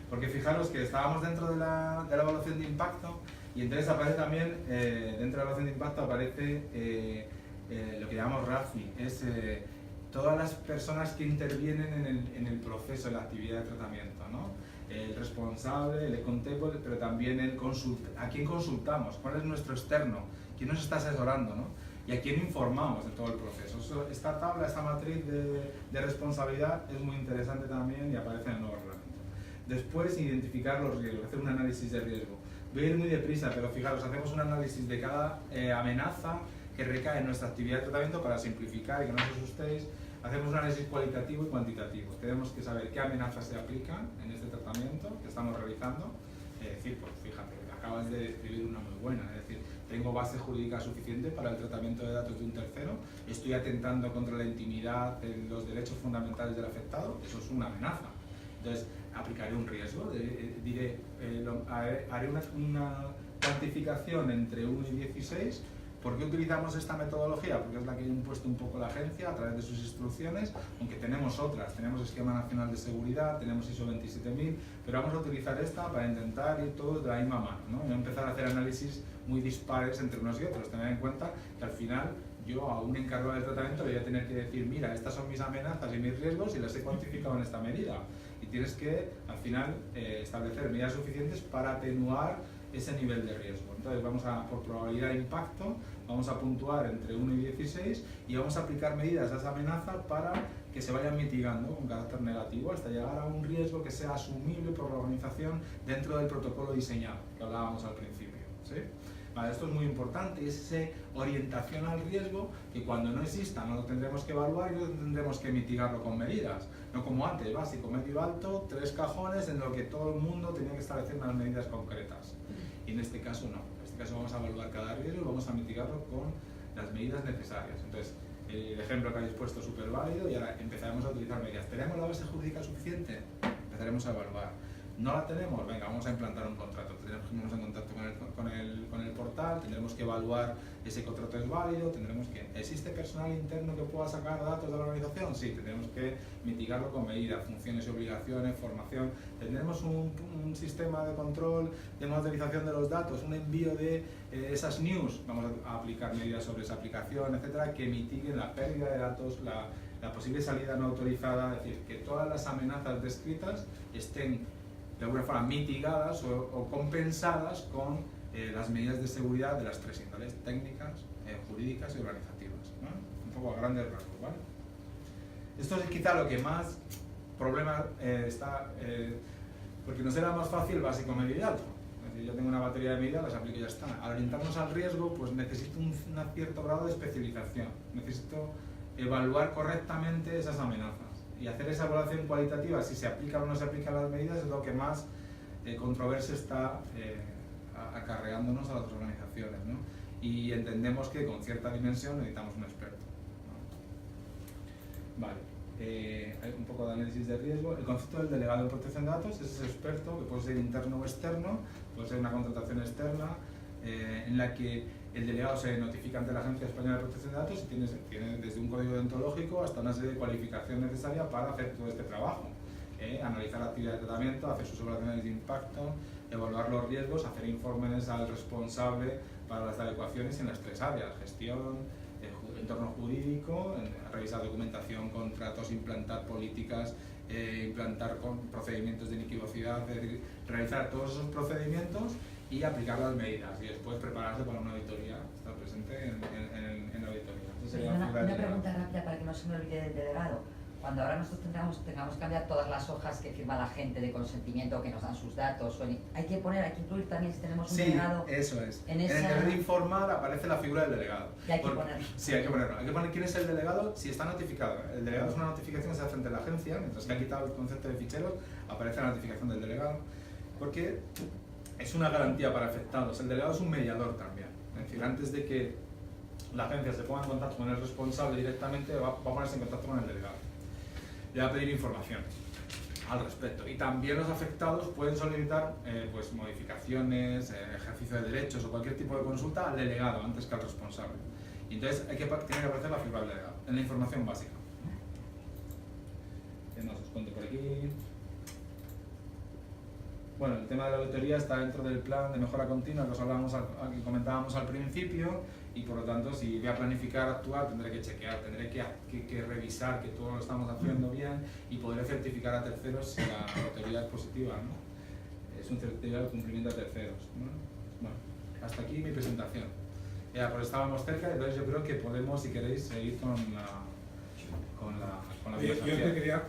porque fijaros que estábamos dentro de la evaluación de impacto y entonces aparece también, dentro de la evaluación de impacto aparece lo que llamamos RAFI, es todas las personas que intervienen en el proceso, en la actividad de tratamiento, ¿no? El responsable, el accountable, pero también a quién consultamos, cuál es nuestro externo, quién nos está asesorando, ¿no? Y a quién informamos de todo el proceso. Esta tabla, esta matriz de responsabilidad es muy interesante también y aparece en el nuevo reglamento. Después, identificar los riesgos, hacer un análisis de riesgo. Voy a ir muy deprisa, pero fijaros, hacemos un análisis de cada amenaza que recae en nuestra actividad de tratamiento para simplificar y que no os asustéis. Hacemos un análisis cualitativo y cuantitativo. Tenemos que saber qué amenazas se aplican en este tratamiento que estamos realizando. Es decir, pues fíjate, acabas de escribir una muy buena, es decir, tengo base jurídica suficiente para el tratamiento de datos de un tercero, estoy atentando contra la intimidad, los derechos fundamentales del afectado, eso es una amenaza. Entonces, aplicaré un riesgo, haré una cuantificación entre 1 y 16. ¿Por qué utilizamos esta metodología? Porque es la que ha impuesto un poco la agencia a través de sus instrucciones, aunque tenemos otras, tenemos Esquema Nacional de Seguridad, tenemos ISO 27000, pero vamos a utilizar esta para intentar ir todos de la misma mano, ¿no? Y no empezar a hacer análisis muy dispares entre unos y otros. Tener en cuenta que al final yo a un encargado del tratamiento le voy a tener que decir, mira, estas son mis amenazas y mis riesgos y las he cuantificado en esta medida. Y tienes que, al final, establecer medidas suficientes para atenuar ese nivel de riesgo. Entonces vamos por probabilidad de impacto, vamos a puntuar entre 1 y 16 y vamos a aplicar medidas a esa amenaza para que se vayan mitigando con carácter negativo hasta llegar a un riesgo que sea asumible por la organización dentro del protocolo diseñado, que hablábamos al principio, ¿sí? Vale, esto es muy importante y es esa orientación al riesgo que cuando no exista no lo tendremos que evaluar y no tendremos que mitigarlo con medidas. No como antes, básico, medio, alto, 3 cajones en lo que todo el mundo tenía que establecer unas medidas concretas. Y en este caso no. En este caso vamos a evaluar cada riesgo y vamos a mitigarlo con las medidas necesarias. Entonces, el ejemplo que habéis puesto es súper válido y ahora empezaremos a utilizar medidas. ¿Tenemos la base jurídica suficiente? Empezaremos a evaluar. ¿No la tenemos? Venga, vamos a implantar un contrato. Tendremos que ponernos en contacto con el portal, tendremos que evaluar ese contrato es válido, tendremos que... ¿Existe personal interno que pueda sacar datos de la organización? Sí, tendremos que mitigarlo con medidas, funciones y obligaciones, formación. ¿Tendremos un sistema de control, de monitorización de los datos, un envío de esas news? Vamos a aplicar medidas sobre esa aplicación, etcétera, que mitiguen la pérdida de datos, la posible salida no autorizada, es decir, que todas las amenazas descritas estén de alguna forma mitigadas o compensadas con las medidas de seguridad de las 3 índoles, técnicas, jurídicas y organizativas, ¿no? Un poco a grandes rasgos, ¿vale? Esto es quizá lo que más problema está, porque nos era más fácil básico, medio y alto. Es decir, yo tengo una batería de medidas, las aplico y ya está. Al orientarnos al riesgo, pues necesito un cierto grado de especialización, necesito evaluar correctamente esas amenazas. Y hacer esa evaluación cualitativa, si se aplican o no se aplican las medidas, es lo que más controversia está acarreándonos a las organizaciones, ¿no? Y entendemos que con cierta dimensión necesitamos un experto, ¿no? Vale, hay un poco de análisis de riesgo. El concepto del delegado en protección de datos es ese experto que puede ser interno o externo, puede ser una contratación externa, en la que el delegado se notifica ante la Agencia Española de Protección de Datos y tiene desde un código deontológico hasta una serie de cualificación necesaria para hacer todo este trabajo. Analizar la actividad de tratamiento, hacer sus evaluaciones de impacto, evaluar los riesgos, hacer informes al responsable para las adecuaciones en las 3 áreas: gestión, entorno jurídico, revisar documentación, contratos, implantar políticas, implantar procedimientos de inequivocidad, es decir, realizar todos esos procedimientos y aplicar las medidas y después prepararse para una auditoría, estar presente en la auditoría. Sería una pregunta rápida para que no se me olvide del delegado. Cuando ahora nosotros tengamos que cambiar todas las hojas que firma la gente de consentimiento, que nos dan sus datos, hay que incluir también si tenemos un delegado. Sí, eso es. En el deber informar aparece la figura del delegado. Y hay que ponerlo. Sí, hay que ponerlo. Hay que poner quién es el delegado si está notificado. El delegado es una notificación que se hace ante la agencia, mientras que ha quitado el concepto de ficheros, aparece la notificación del delegado. Porque es una garantía para afectados. El delegado es un mediador también. Es decir, antes de que la agencia se ponga en contacto con el responsable directamente, va a ponerse en contacto con el delegado. Le va a pedir información al respecto. Y también los afectados pueden solicitar pues, modificaciones, ejercicio de derechos o cualquier tipo de consulta al delegado antes que al responsable. Y entonces tiene que aparecer la figura legal, en la información básica. ¿Qué más os cuento por aquí? Bueno, el tema de la auditoría está dentro del plan de mejora continua que os que comentábamos al principio, y por lo tanto, si voy a planificar actuar, tendré que chequear, tendré que revisar que todo lo estamos haciendo bien y podré certificar a terceros si la auditoría es positiva, ¿no? Es un certificado de cumplimiento a terceros, ¿no? Bueno, hasta aquí mi presentación. Ya, pues estábamos cerca, entonces yo creo que podemos, si queréis, seguir con la Yo te presentación. quería